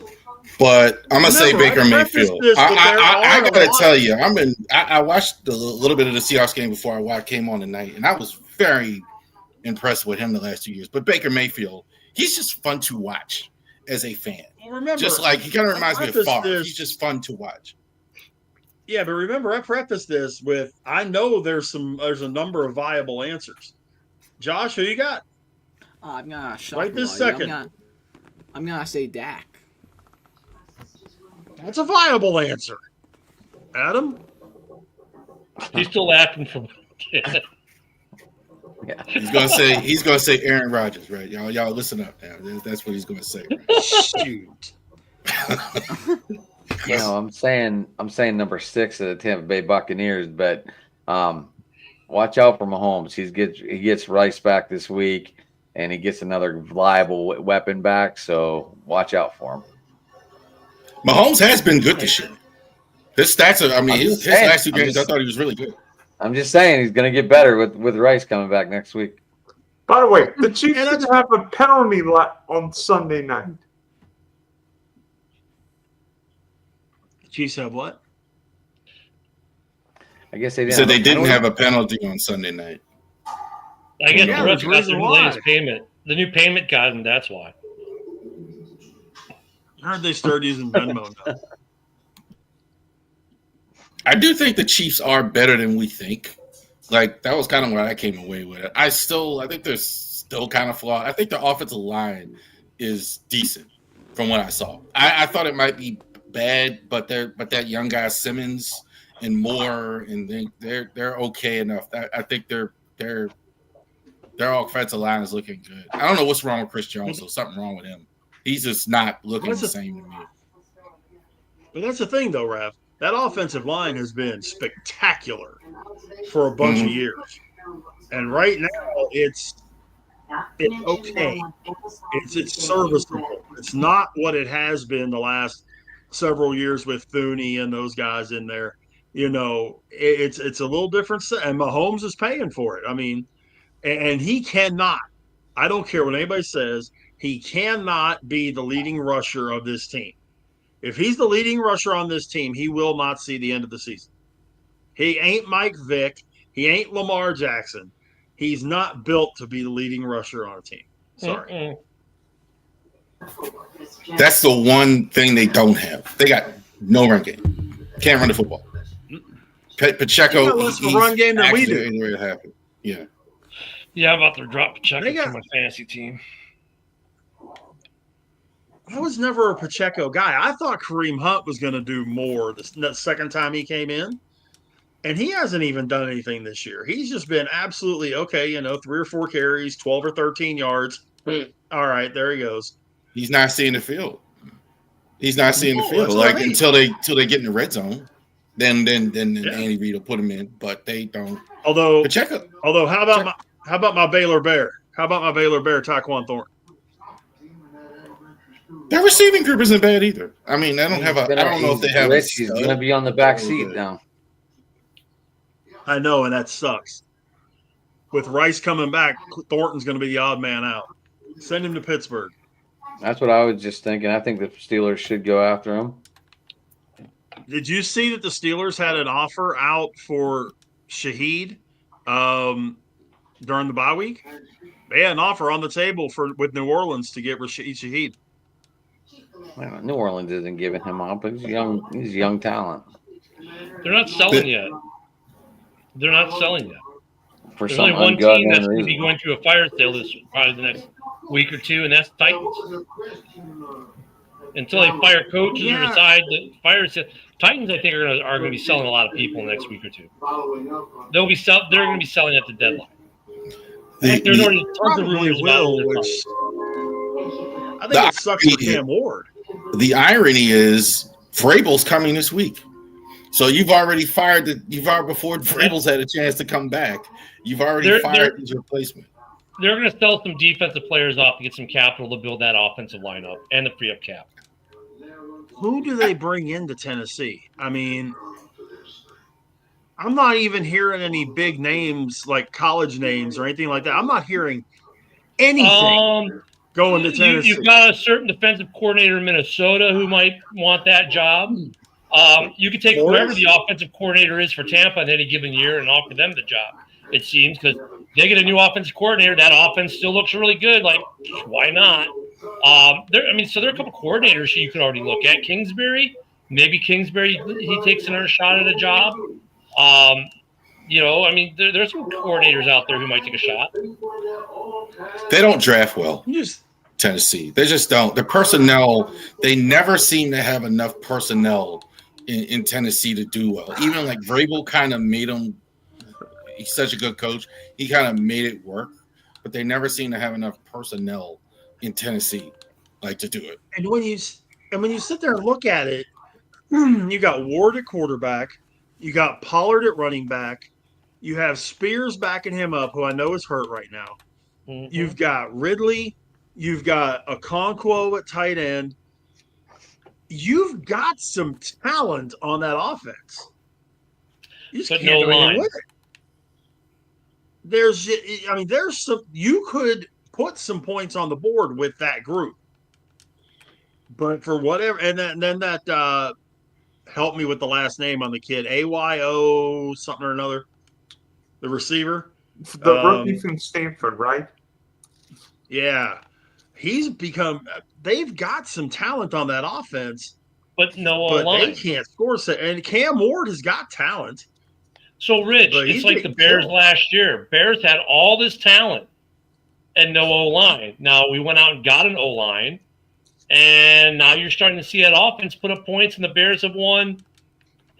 but I'm gonna say Baker Mayfield. I gotta tell you, I watched a little bit of the Seahawks game before I came on tonight, and I was very impressed with him the last 2 years. But Baker Mayfield, he's just fun to watch as a fan. Well, remember, just like he kind of reminds me of Favre. He's just fun to watch. Yeah, but remember, I prefaced this with I know there's a number of viable answers. Josh, who you got? I'm gonna right this second. I'm gonna say Dak. That's a viable answer. Adam? He's still laughing from. Yeah. He's gonna say Aaron Rodgers, right? Y'all listen up now. That's what he's gonna say. Right? Shoot. I'm saying number 6 of the Tampa Bay Buccaneers, but watch out for Mahomes. He gets Rice back this week, and he gets another reliable weapon back. So watch out for him. Mahomes has been good this year. His stats are. I mean, his last 2 games, I thought he was really good. I'm just saying he's going to get better with Rice coming back next week. By the way, the Chiefs didn't have a penalty on Sunday night. Chiefs have what? I guess they He didn't. said they have didn't have a penalty on Sunday night. I guess Yeah, the there's refs a got reason the new why. latest payment. The new payment got him. That's why. I heard they started using Venmo now. I do think the Chiefs are better than we think. Like, that was kind of what I came away with. I think they're still kind of flawed. I think the offensive line is decent from what I saw. I thought it might be bad, but that young guy Simmons and Moore, and they're okay enough. I think their offensive line is looking good. I don't know what's wrong with Chris Jones, so something wrong with him. He's just not looking the same to me. But that's the thing, though, Rav. That offensive line has been spectacular for a bunch of years, and right now it's okay. It's serviceable. It's not what it has been the last several years with Thuney and those guys in there. You know, it's a little different, and Mahomes is paying for it. I mean, and he cannot. I don't care what anybody says. He cannot be the leading rusher of this team. If he's the leading rusher on this team, he will not see the end of the season. He ain't Mike Vick. He ain't Lamar Jackson. He's not built to be the leading rusher on a team. Sorry. That's the one thing they don't have. They got no run game. Can't run the football. Pacheco, They got less of a run game than we do. Anywhere it happened. Yeah. Yeah, I'm about to drop Pacheco for my fantasy team. I was never a Pacheco guy. I thought Kareem Hunt was going to do more the second time he came in, and he hasn't even done anything this year. He's just been absolutely okay, 3 or 4 carries, 12 or 13 yards. All right, there he goes. He's not seeing the field. He's not seeing the field. Like, until they get in the red zone, then Andy Reid will put him in, but they don't. Although Pacheco. How about my Baylor Bear? How about my Baylor Bear, Tyquan Thornton? Their receiving group isn't bad either. I mean, I don't know if they have. He's going to be on the back seat now. I know, and that sucks. With Rice coming back, Thornton's going to be the odd man out. Send him to Pittsburgh. That's what I was just thinking. I think the Steelers should go after him. Did you see that the Steelers had an offer out for Shaheed during the bye week? They had an offer on the table with New Orleans to get Shaheed. Well, New Orleans isn't giving him up. He's young. He's young talent. They're not selling yet. For There's only one team that's going to be going through a fire sale this probably the next week or two, and that's Titans. Until they fire coaches or decide that fire sale, Titans, I think, are going to be selling a lot of people next week or two. They're going to be selling at the deadline. There's already tons of rumors about it. I think it sucks for Cam Ward. The irony is Vrabel's coming this week. So you've already fired before Vrabel's had a chance to come back. You've already fired his replacement. They're going to sell some defensive players off to get some capital to build that offensive lineup and the free up cap. Who do they bring into Tennessee? I mean, I'm not even hearing any big names like college names or anything like that. I'm not hearing anything going to Tennessee. You've got a certain defensive coordinator in Minnesota who might want that job. You could take whoever the offensive coordinator is for Tampa in any given year and offer them the job, it seems, because they get a new offensive coordinator. That offense still looks really good. Like, why not? So there are a couple coordinators you could already look at. Maybe Kingsbury, he takes another shot at a job. There's some coordinators out there who might take a shot. They don't draft well. Tennessee. They just don't. The personnel, they never seem to have enough personnel in Tennessee to do well. Even like Vrabel kind of made him, he's such a good coach. He kind of made it work, but they never seem to have enough personnel in Tennessee to do it. And when you sit there and look at it, you got Ward at quarterback, you got Pollard at running back, you have Spears backing him up, who I know is hurt right now. Mm-hmm. You've got Ridley, you've got Okonkwo at tight end. You've got some talent on that offense. You just can't do anything with it. There's some. You could put some points on the board with that group, but for whatever, and then that help me with the last name on the kid. AYO something or another. The receiver. The rookie from Stanford, right? Yeah. They've got some talent on that offense, but no but line. they can't score. And Cam Ward has got talent. So, Rich, it's like the Bears last year. Bears had all this talent and no O-line. Now, we went out and got an O-line, and now you're starting to see that offense put up points, and the Bears have won.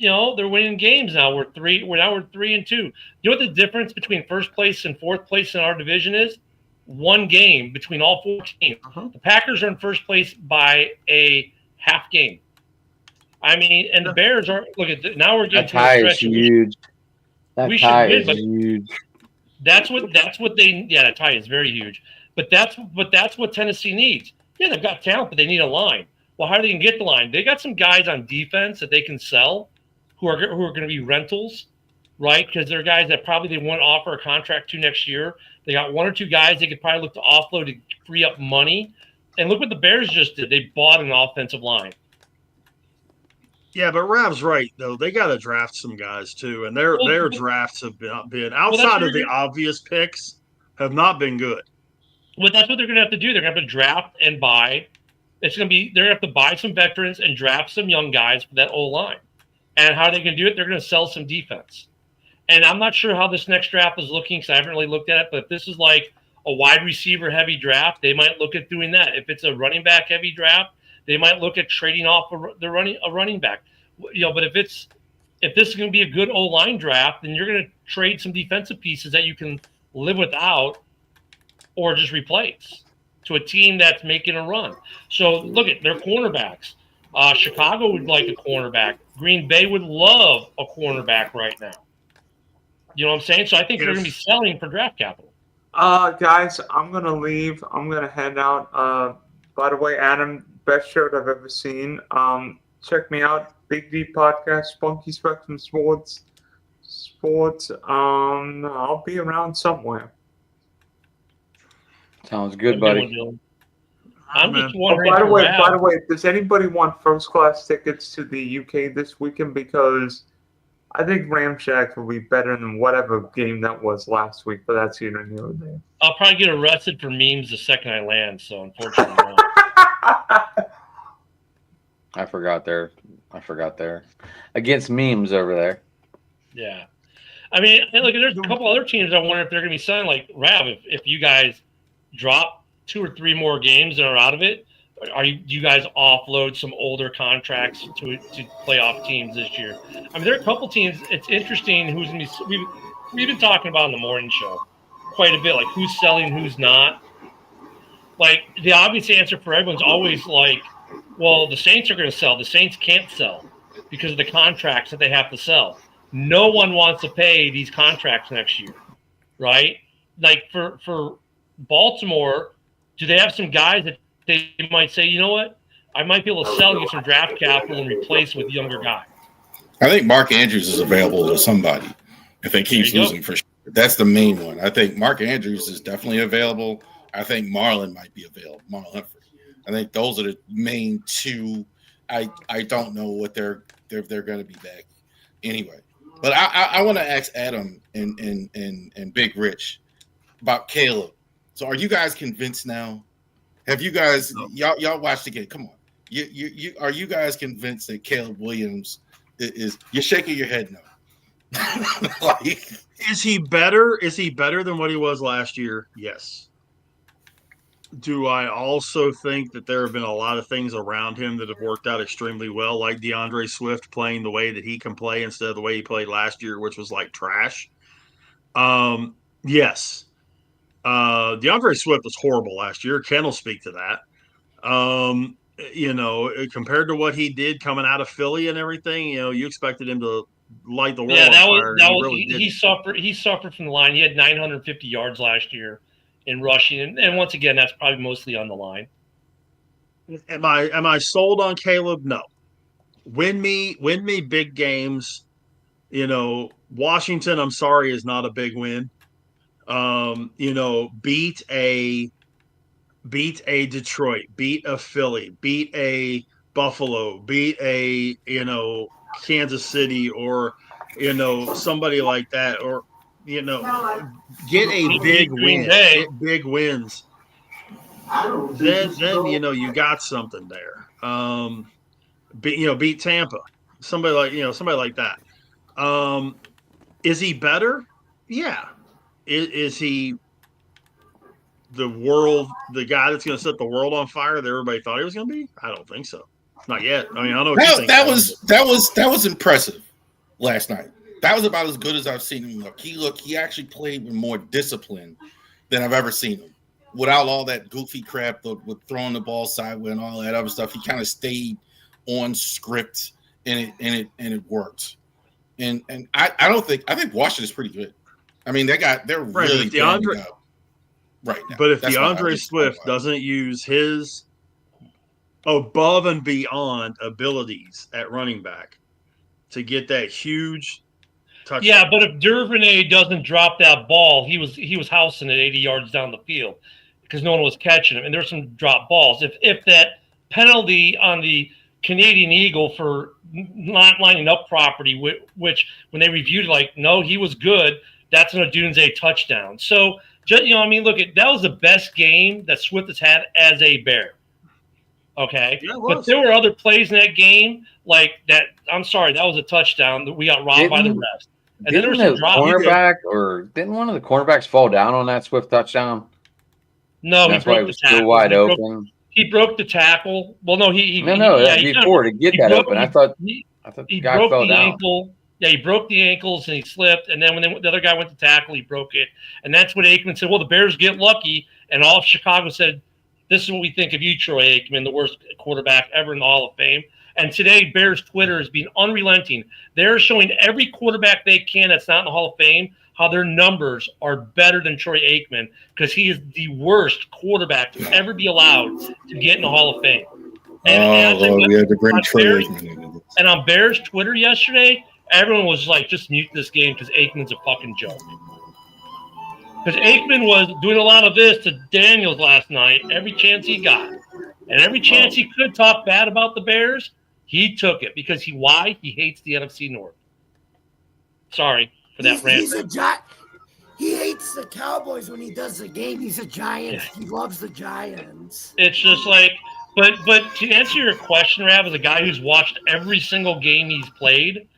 They're winning games now. We're 3-2. You know what the difference between first place and fourth place in our division is? One game between all 4 teams. The Packers are in first place by a half game. I mean, and the Bears are. Look at now we're getting that tie to a is stretch. huge. That we tie should is win, huge. That's what they. Yeah, that tie is very huge. But that's what Tennessee needs. Yeah, they've got talent, but they need a line. Well, how are they going to get the line? They got some guys on defense that they can sell, who are going to be rentals, right? Because they're guys that probably they won't offer a contract to next year. They got 1 or 2 guys they could probably look to offload to free up money. And look what the Bears just did. They bought an offensive line. Yeah, but Rav's right though. They got to draft some guys too, and their drafts have been outside of the obvious picks have not been good. Well, that's what they're going to have to do. They're going to have to draft and buy. They're going to have to buy some veterans and draft some young guys for that O-line. And how are they going to do it? They're going to sell some defense. And I'm not sure how this next draft is looking because I haven't really looked at it. But if this is like a wide receiver heavy draft, they might look at doing that. If it's a running back heavy draft, they might look at trading off a running back. But if this is going to be a good O-line draft, then you're going to trade some defensive pieces that you can live without or just replace to a team that's making a run. So look at their cornerbacks. Chicago would like a cornerback. Green Bay would love a cornerback right now. You know what I'm saying? So I think they're going to be selling for draft capital. Guys, I'm going to leave. I'm going to head out. By the way, Adam, best shirt I've ever seen. Check me out. Big D Podcast, Spunky Spectrum Sports. I'll be around somewhere. Sounds good, buddy. I'm just wondering. By the way, does anybody want first class tickets to the UK this weekend? Because I think Ramshack will be better than whatever game that was last week, but that's here and here there. I'll probably get arrested for memes the second I land, so unfortunately no. I forgot there. Against memes over there. Yeah. I mean, look, there's a couple other teams I wonder if they're going to be selling, like Rav, if you guys drop 2 or 3 more games and are out of it, do you guys offload some older contracts to playoff teams this year? I mean, there are a couple teams. It's interesting who's going to be. We've been talking about in the morning show quite a bit, like who's selling, who's not. Like the obvious answer for everyone's always like, well, the Saints are going to sell. The Saints can't sell because of the contracts that they have to sell. No one wants to pay these contracts next year, right? Like for Baltimore, do they have some guys that they might say, you know what, I might be able to sell and get some draft capital and replace with younger guys? I think Mark Andrews is available to somebody if they keep losing for sure. That's the main one. I think Mark Andrews is definitely available. I think Marlon might be available. Marlon Humphrey. I think those are the main 2. I don't know what they're going to be back anyway. But I want to ask Adam and Big Rich about Caleb. So are you guys convinced now? Have you guys y'all watched the game? Come on. You are you guys convinced that Caleb Williams is you're shaking your head no. Like, is he better? Is he better than what he was last year? Yes. Do I also think that there have been a lot of things around him that have worked out extremely well, like DeAndre Swift playing the way that he can play instead of the way he played last year, which was like trash? Yes. DeAndre Swift was horrible last year. Ken will speak to that. Compared to what he did coming out of Philly and everything, you expected him to light the world on fire. He suffered from the line. He had 950 yards last year in rushing, and once again, that's probably mostly on the line. Am I sold on Caleb? No. Win me big games. Washington, I'm sorry, is not a big win. Beat a Detroit, beat a Philly, beat a Buffalo, beat a Kansas City or, somebody like that, or, get a big Green win, Bay. get big wins. Then you got something there. Beat Tampa, somebody like that. Is he better? Yeah. Is he the guy that's going to set the world on fire that everybody thought he was going to be? I don't think so. Not yet. I mean, I don't know what you think. That was impressive last night. That was about as good as I've seen him look. He actually played with more discipline than I've ever seen him. Without all that goofy crap with throwing the ball sideways and all that other stuff, he kind of stayed on script, and it worked. And I think Washington's pretty good. I mean, they're really banged up right now. But if DeAndre Swift doesn't use his above and beyond abilities at running back to get that huge touchdown. Yeah, but if Duvernay doesn't drop that ball, he was housing it 80 yards down the field because no one was catching him, and there's some drop balls. If that penalty on the Canadian Eagle for not lining up property, which when they reviewed, no, he was good, that's an Odunze touchdown. So, look, that was the best game that Swift has had as a Bear. Okay, yeah, but there were other plays in that game like that. I'm sorry, that was a touchdown that we got robbed by the refs. And then there was some didn't one of the cornerbacks fall down on that Swift touchdown? No, that's why it was still wide open. He broke the tackle. Well, no, before to get that open. I thought he the guy broke fell the down. ankle. Yeah, he broke the ankles and he slipped. And then when the other guy went to tackle, he broke it. And that's what Aikman said. Well, the Bears get lucky. And all of Chicago said, "This is what we think of you, Troy Aikman, the worst quarterback ever in the Hall of Fame." And today, Bears Twitter is being unrelenting. They're showing every quarterback they can that's not in the Hall of Fame how their numbers are better than Troy Aikman because he is the worst quarterback to ever be allowed to get in the Hall of Fame. And we had to bring Troy Aikman. And on Bears Twitter yesterday, everyone was like, just mute this game because Aikman's a fucking joke. Because Aikman was doing a lot of this to Daniels last night, every chance he got. And every chance he could talk bad about the Bears, he took it. Because he hates the NFC North. Sorry for that rant. He hates the Cowboys when he does the game. He's a Giants. Yeah. He loves the Giants. It's just like, but to answer your question, Rav, as a guy who's watched every single game he's played,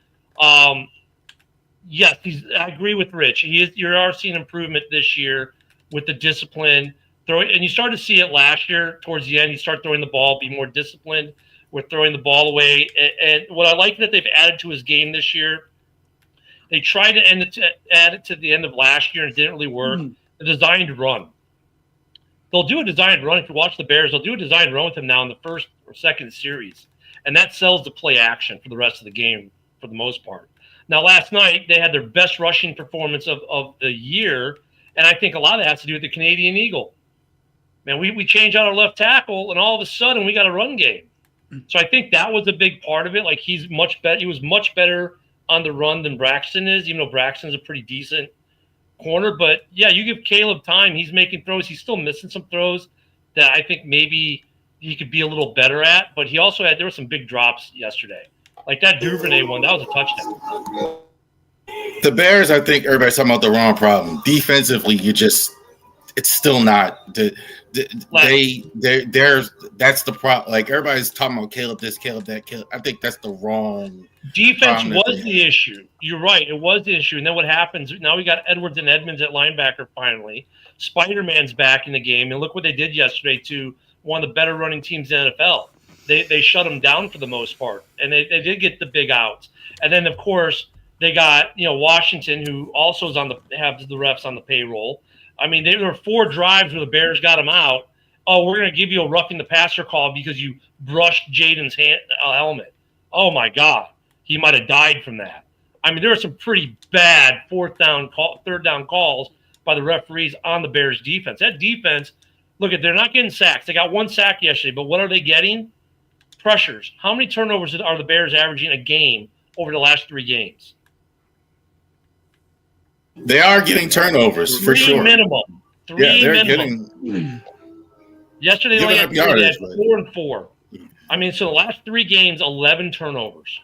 yes, I agree with Rich. You are seeing improvement this year with the discipline. And you started to see it last year towards the end. You start throwing the ball, be more disciplined with throwing the ball away. And what I like that they've added to his game this year, they tried to add it to the end of last year and it didn't really work. The designed run. They'll do a designed run. If you watch the Bears, they'll do a designed run with him now in the first or second series. And that sells the play action for the rest of the game for the most part. Now, last night, they had their best rushing performance of the year, and I think a lot of that has to do with the Canadian Eagle. Man, we changed out our left tackle, and all of a sudden, we got a run game. So I think that was a big part of it. Like, he was much better on the run than Braxton is, even though Braxton's a pretty decent corner. But, yeah, you give Caleb time. He's making throws. He's still missing some throws that I think maybe he could be a little better at. But there were some big drops yesterday. Like that Duvernay one, that was a touchdown. The Bears, I think everybody's talking about the wrong problem. Defensively, it's still not. That's the problem. Like everybody's talking about Caleb this, Caleb that, Caleb. I think that's the wrong. Defense was the issue. You're right. It was the issue. And then what happens? Now we got Edwards and Edmonds at linebacker finally. Spider-Man's back in the game. And look what they did yesterday to one of the better running teams in the NFL. They shut them down for the most part. And they did get the big outs. And then, of course, they got, Washington, who also is have the refs on the payroll. I mean, there were 4 drives where the Bears got them out. Oh, we're going to give you a roughing the passer call because you brushed Jaden's helmet. Oh, my God. He might have died from that. I mean, there were some pretty bad third down calls by the referees on the Bears defense. That defense, look, they're not getting sacks. They got 1 sack yesterday, but what are they getting? Pressures. How many turnovers are the Bears averaging a game over the last 3 games? They are getting turnovers for sure. Minimum. 3 they're minimum. Getting. Yesterday they had 4 and 4. I mean, so the last 3 games, 11 turnovers.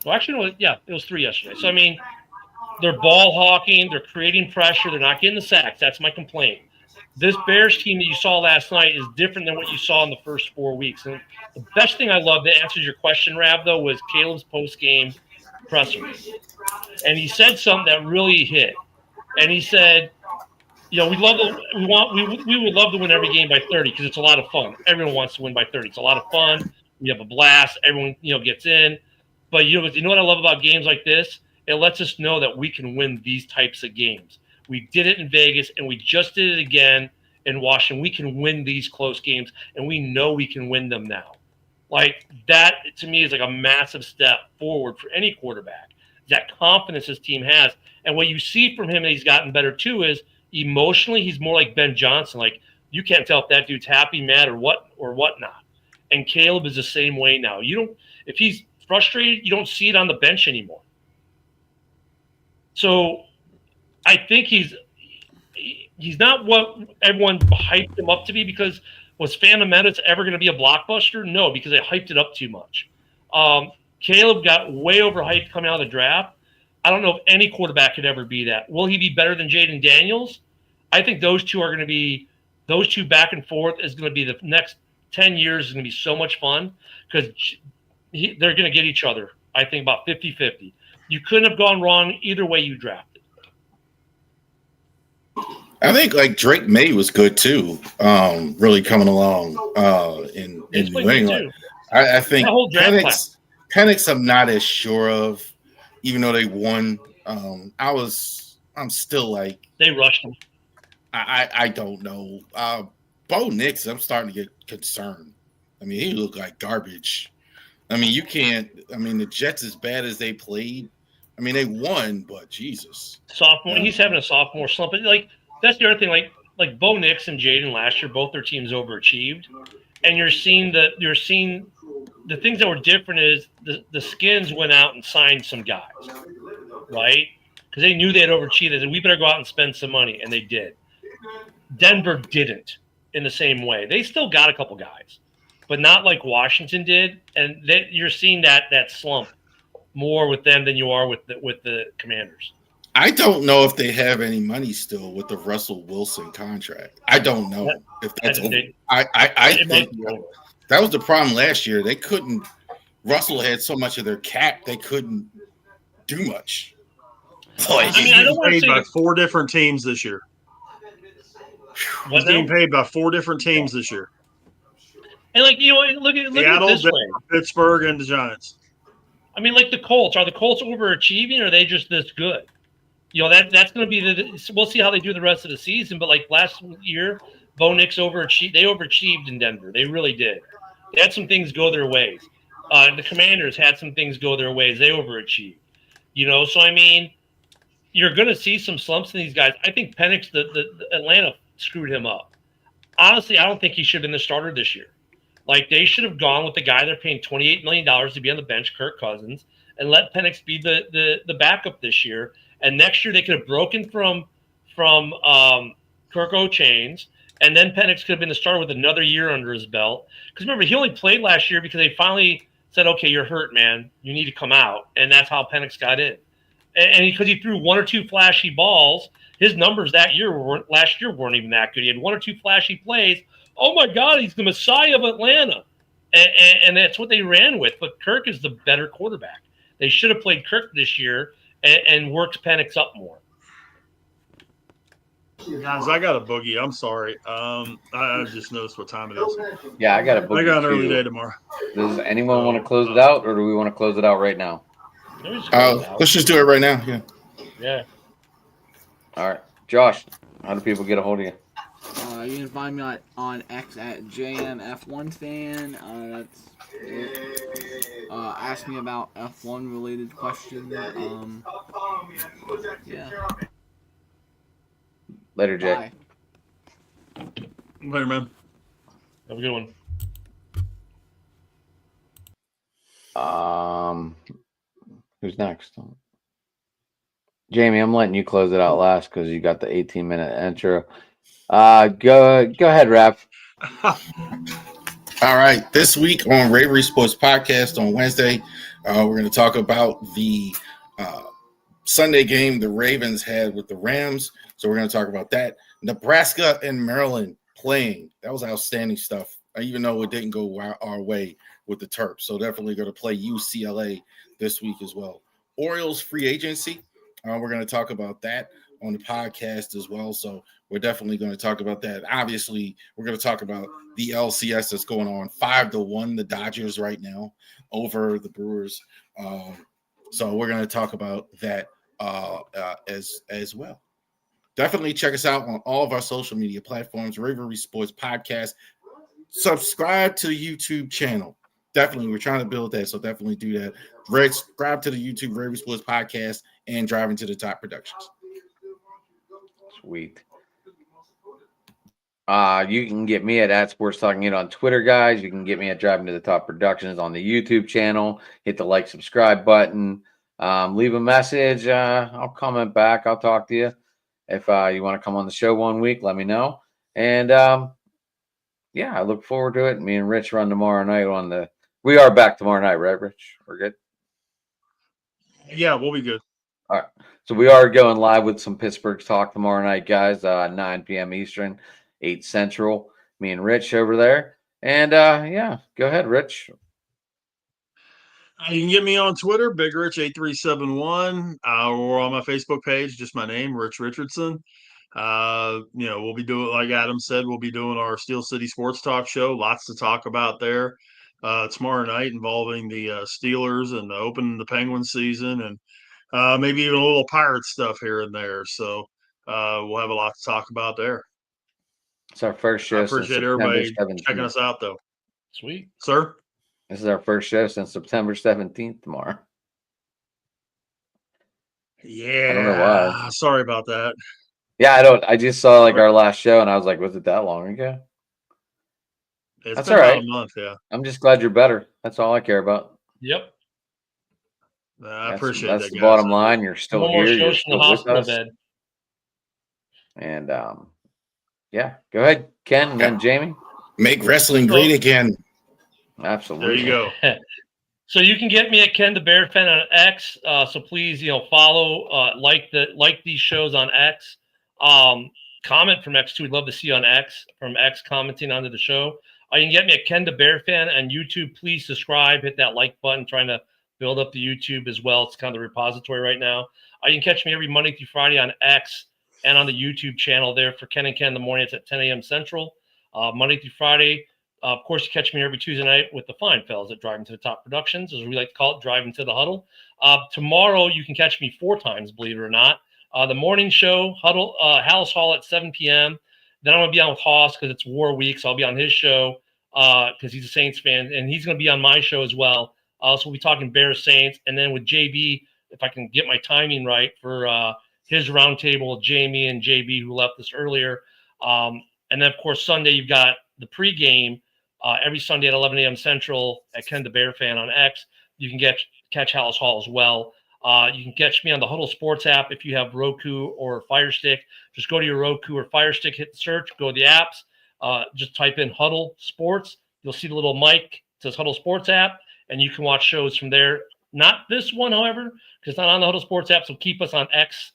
Well, actually, no, yeah, it was 3 yesterday. So, I mean, they're ball hawking. They're creating pressure. They're not getting the sacks. That's my complaint. This Bears team that you saw last night is different than what you saw in the first 4 weeks. And the best thing I love that answers your question, Rab, though, was Caleb's post-game presser. And he said something that really hit. And he said, we would love to win every game by 30 because it's a lot of fun. Everyone wants to win by 30. It's a lot of fun. We have a blast. Everyone, gets in. But you know what I love about games like this? It lets us know that we can win these types of games. We did it in Vegas, and we just did it again in Washington. We can win these close games, and we know we can win them now. Like, that, to me, is like a massive step forward for any quarterback. That confidence his team has. And what you see from him that he's gotten better, too, is emotionally he's more like Ben Johnson. Like, you can't tell if that dude's happy, mad, or whatnot. And Caleb is the same way now. If he's frustrated, you don't see it on the bench anymore. So I think he's not what everyone hyped him up to be, because was Phantom Menace ever going to be a blockbuster? No, because they hyped it up too much. Caleb got way overhyped coming out of the draft. I don't know if any quarterback could ever be that. Will he be better than Jaden Daniels? I think those two back and forth is going to be the next 10 years is going to be so much fun, because they're going to get each other, I think, about 50-50. You couldn't have gone wrong either way you drafted. I think like Drake May was good too, really coming along in New England. I think Penix I'm not as sure of, even though they won. I'm still like, they rushed him. I don't know. Bo Nix, I'm starting to get concerned. I mean, he looked like garbage. I mean, the Jets, as bad as they played, I mean, they won, but Jesus. Sophomore, he's having a sophomore slump. Like, that's the other thing. Like Bo Nix and Jaden last year, both their teams overachieved, and you're seeing the things that were different is the Skins went out and signed some guys, right? Because they knew they had overachieved. They said, we better go out and spend some money, and they did. Denver didn't in the same way. They still got a couple guys, but not like Washington did, and you're seeing that slump more with them than you are with the Commanders. I don't know if they have any money still with the Russell Wilson contract. I don't know if that's over. I think that was the problem last year. They couldn't. Russell had so much of their cap, they couldn't do much. He's getting paid by 4 different teams this year. He's getting paid by 4 different teams this year. And look at Seattle, it this way. Pittsburgh, and the Giants. I mean, like the Colts. Are the Colts overachieving, or are they just this good? That's going to be we'll see how they do the rest of the season. But like last year, Bo Nix overachieved. They overachieved in Denver. They really did. They had some things go their ways. The Commanders had some things go their ways. They overachieved. So I mean, you're going to see some slumps in these guys. I think Penix, the Atlanta screwed him up. Honestly, I don't think he should have been the starter this year. Like, they should have gone with the guy they're paying $28 million to be on the bench, Kirk Cousins, and let Penix be the backup this year. And next year they could have broken from Kirk O'Chains, and then Penix could have been the starter with another year under his belt. Because remember, he only played last year because they finally said, okay, you're hurt, man. You need to come out. And that's how Penix got in. And because he threw 1 or 2 flashy balls, his numbers last year weren't even that good. He had 1 or 2 flashy plays. Oh, my God, he's the Messiah of Atlanta. And that's what they ran with. But Kirk is the better quarterback. They should have played Kirk this year and worked Penix up more. Guys, I got a boogie. I'm sorry. I just noticed what time it is. Yeah, I got a boogie. I got an early day tomorrow. Does anyone want to close it out, or do we want to close it out right now? Let's just do it right now. Yeah. Yeah. All right. Josh, how do people get a hold of you? You can find me on X at JMF1fan. That's it. Ask me about F1 related questions. Yeah. Later, Jay. Bye. Later, man. Have a good one. Who's next? Jamie, I'm letting you close it out last because you got the 18-minute intro. Go ahead, Raph. All right. This week on Ravery Sports Podcast on Wednesday, We're going to talk about the Sunday game the Ravens had with the Rams. So we're going to talk about that. Nebraska and Maryland playing. That was outstanding stuff, even though it didn't go our way with the Terps. So definitely going to play UCLA this week as well. Orioles free agency. We're going to talk about that on the podcast as well. So we're definitely going to talk about that. Obviously, we're going to talk about the LCS that's going on 5-1, the Dodgers right now over the Brewers. So we're going to talk about that as well. Definitely check us out on all of our social media platforms, Ravery Sports Podcast. Subscribe to the YouTube channel. Definitely, we're trying to build that, so definitely do that. Subscribe to the YouTube Ravery Sports Podcast and Driving to the Top Productions. Sweet. You can get me at Sports Talking It on Twitter, guys. You can get me at Driving to the Top Productions on the YouTube channel. Hit the like, subscribe button. Leave a message. I'll comment back. I'll talk to you. If you want to come on the show one week, let me know. And yeah, I look forward to it. Me and Rich run tomorrow night we are back tomorrow night, right, Rich? We're good? Yeah, we'll be good. All right. So we are going live with some Pittsburgh talk tomorrow night, guys. 9 p.m. Eastern, 8 Central. Me and Rich over there. And yeah, go ahead, Rich. You can get me on Twitter, BigRich8371, or on my Facebook page, just my name, Rich Richardson. We'll be doing, like Adam said, we'll be doing our Steel City Sports Talk show. Lots to talk about there tomorrow night, involving the Steelers and opening the Penguin season, and maybe even a little Pirate stuff here and there. So we'll have a lot to talk about there. It's our first show. I appreciate everybody checking us out, though. Sweet. Sir? This is our first show since September 17th tomorrow. Yeah. I don't know why. Sorry about that. Yeah, I just saw our last show and I was like, was it that long ago? It's been all right. About a month, yeah. I'm just glad you're better. That's all I care about. Yep. I appreciate that. That's the bottom line. You're still No here. more You're shows from still the with hospital us. bed. And yeah, go ahead, Ken, and then Jamie. Make wrestling great again. Absolutely. There you go. So you can get me at Ken the Bear Fan on X. So please, follow, like these shows on X. Comment from X too. We'd love to see you on X, from X commenting onto the show. You can get me at Ken the Bear Fan on YouTube. Please subscribe, hit that like button. Trying to build up the YouTube as well. It's kind of the repository right now. You can catch me every Monday through Friday on X and on the YouTube channel there for Ken and Ken in the morning. It's at 10 a.m. Central, Monday through Friday. Of course, you catch me every Tuesday night with the fine fellas at Driving to the Top Productions, as we like to call it, Driving to the Huddle. Tomorrow, you can catch me 4 times, believe it or not. The morning show, Huddle, House Hall at 7 p.m. Then I'm going to be on with Hoss because it's War Week, so I'll be on his show because he's a Saints fan, and he's going to be on my show as well. So we'll be talking Bears Saints, and then with JB, if I can get my timing right, for his roundtable with Jamie and JB, who left us earlier. And then, of course, Sunday, you've got the pregame every Sunday at 11 a.m. Central at Ken the Bear Fan on X. You can catch House Hall as well. You can catch me on the Huddle Sports app if you have Roku or Fire Stick. Just go to your Roku or Fire Stick, hit the search, go to the apps, just type in Huddle Sports. You'll see the little mic. It says Huddle Sports app, and you can watch shows from there. Not this one, however, because it's not on the Huddle Sports app, so keep us on X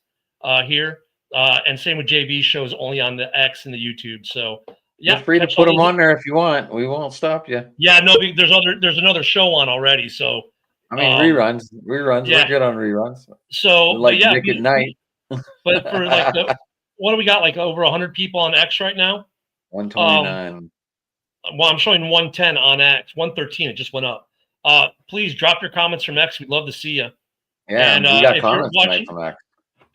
here. And same with JB's shows, only on the X and the YouTube. So yeah, you're free to put them on there if you want. We won't stop you. Yeah, no, there's another show on already. So I mean, reruns. Yeah. We're good on reruns. So we like to make it night. But for what do we got? Like over 100 people on X right now. 129. Well, I'm showing 110 on X. 113. It just went up. Please drop your comments from X. We'd love to see you. Yeah, and we got comments tonight from X.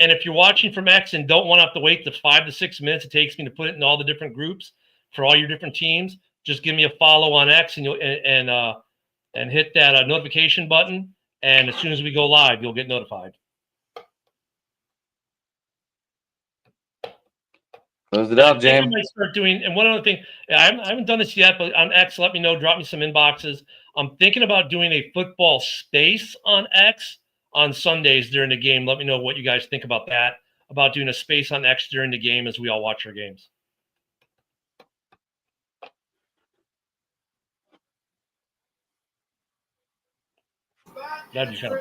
And if you're watching from X and don't want to have to wait the 5 to 6 minutes it takes me to put it in all the different groups for all your different teams, just give me a follow on X and you'll and hit that notification button. And as soon as we go live, you'll get notified. Close it out, James. I might start doing, and one other thing, I haven't done this yet, but on X, let me know. Drop me some inboxes. I'm thinking about doing a football space on X on Sundays during the game. Let me know what you guys think about that, about doing a space on X during the game as we all watch our games. That just kind of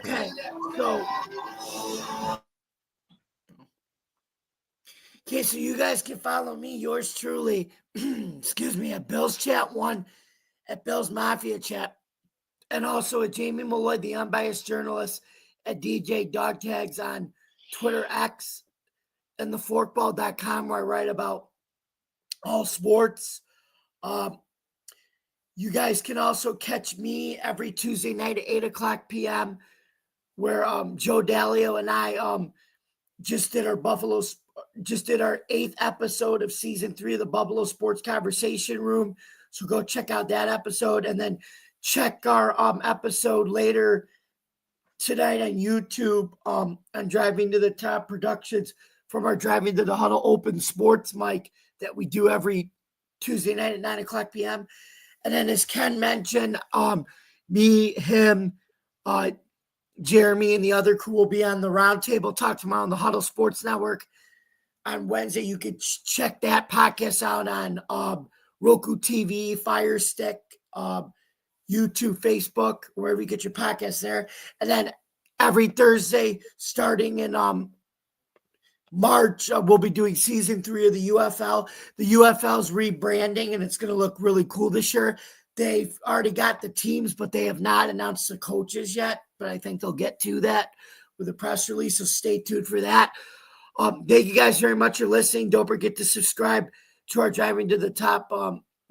Okay, so so you guys can follow me, yours truly, excuse me, at Bill's Chat 1, at Bill's Mafia Chat, and also at Jamie Malloy, the unbiased journalist, at DJ Dog Tags on Twitter X, and theforkball.com, where I write about all sports. You guys can also catch me every Tuesday night at 8 o'clock p.m., where Joe Dalio and I just did our 8th episode of season 3 of the Buffalo Sports Conversation Room. So go check out that episode, and then check our episode later tonight on YouTube on Driving to the Top Productions from our Driving to the Huddle Open Sports mic that we do every Tuesday night at 9 o'clock p.m. And then, as Ken mentioned, me, him, Jeremy, and the other crew will be on the Roundtable Talk tomorrow on the Huddle Sports Network on Wednesday. You can check that podcast out on Roku TV, Fire Stick, YouTube, Facebook, wherever you get your podcasts there. And then every Thursday, starting in March, we'll be doing season 3 of the UFL. The UFL's rebranding, and it's going to look really cool this year. They've already got the teams, but they have not announced the coaches yet. But I think they'll get to that with a press release, so stay tuned for that. Thank you guys very much for listening. Don't forget to subscribe to our Driving to the Top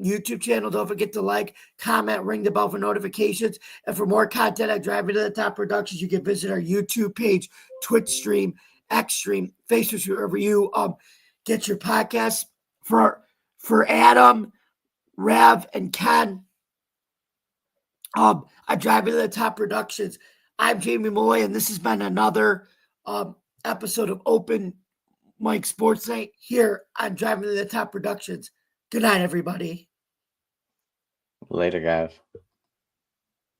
YouTube channel. Don't forget to like, comment, ring the bell for notifications. And for more content at Driving to the Top Productions, you can visit our YouTube page, Twitch stream, X stream, Facebook, wherever you get your podcasts. For Adam, Rev, and Ken, I Driving to the Top Productions. I'm Jamie Malloy, and this has been another episode of Open Mike Sports Night here on Driving to the Top Productions. Good night, everybody. Later, guys.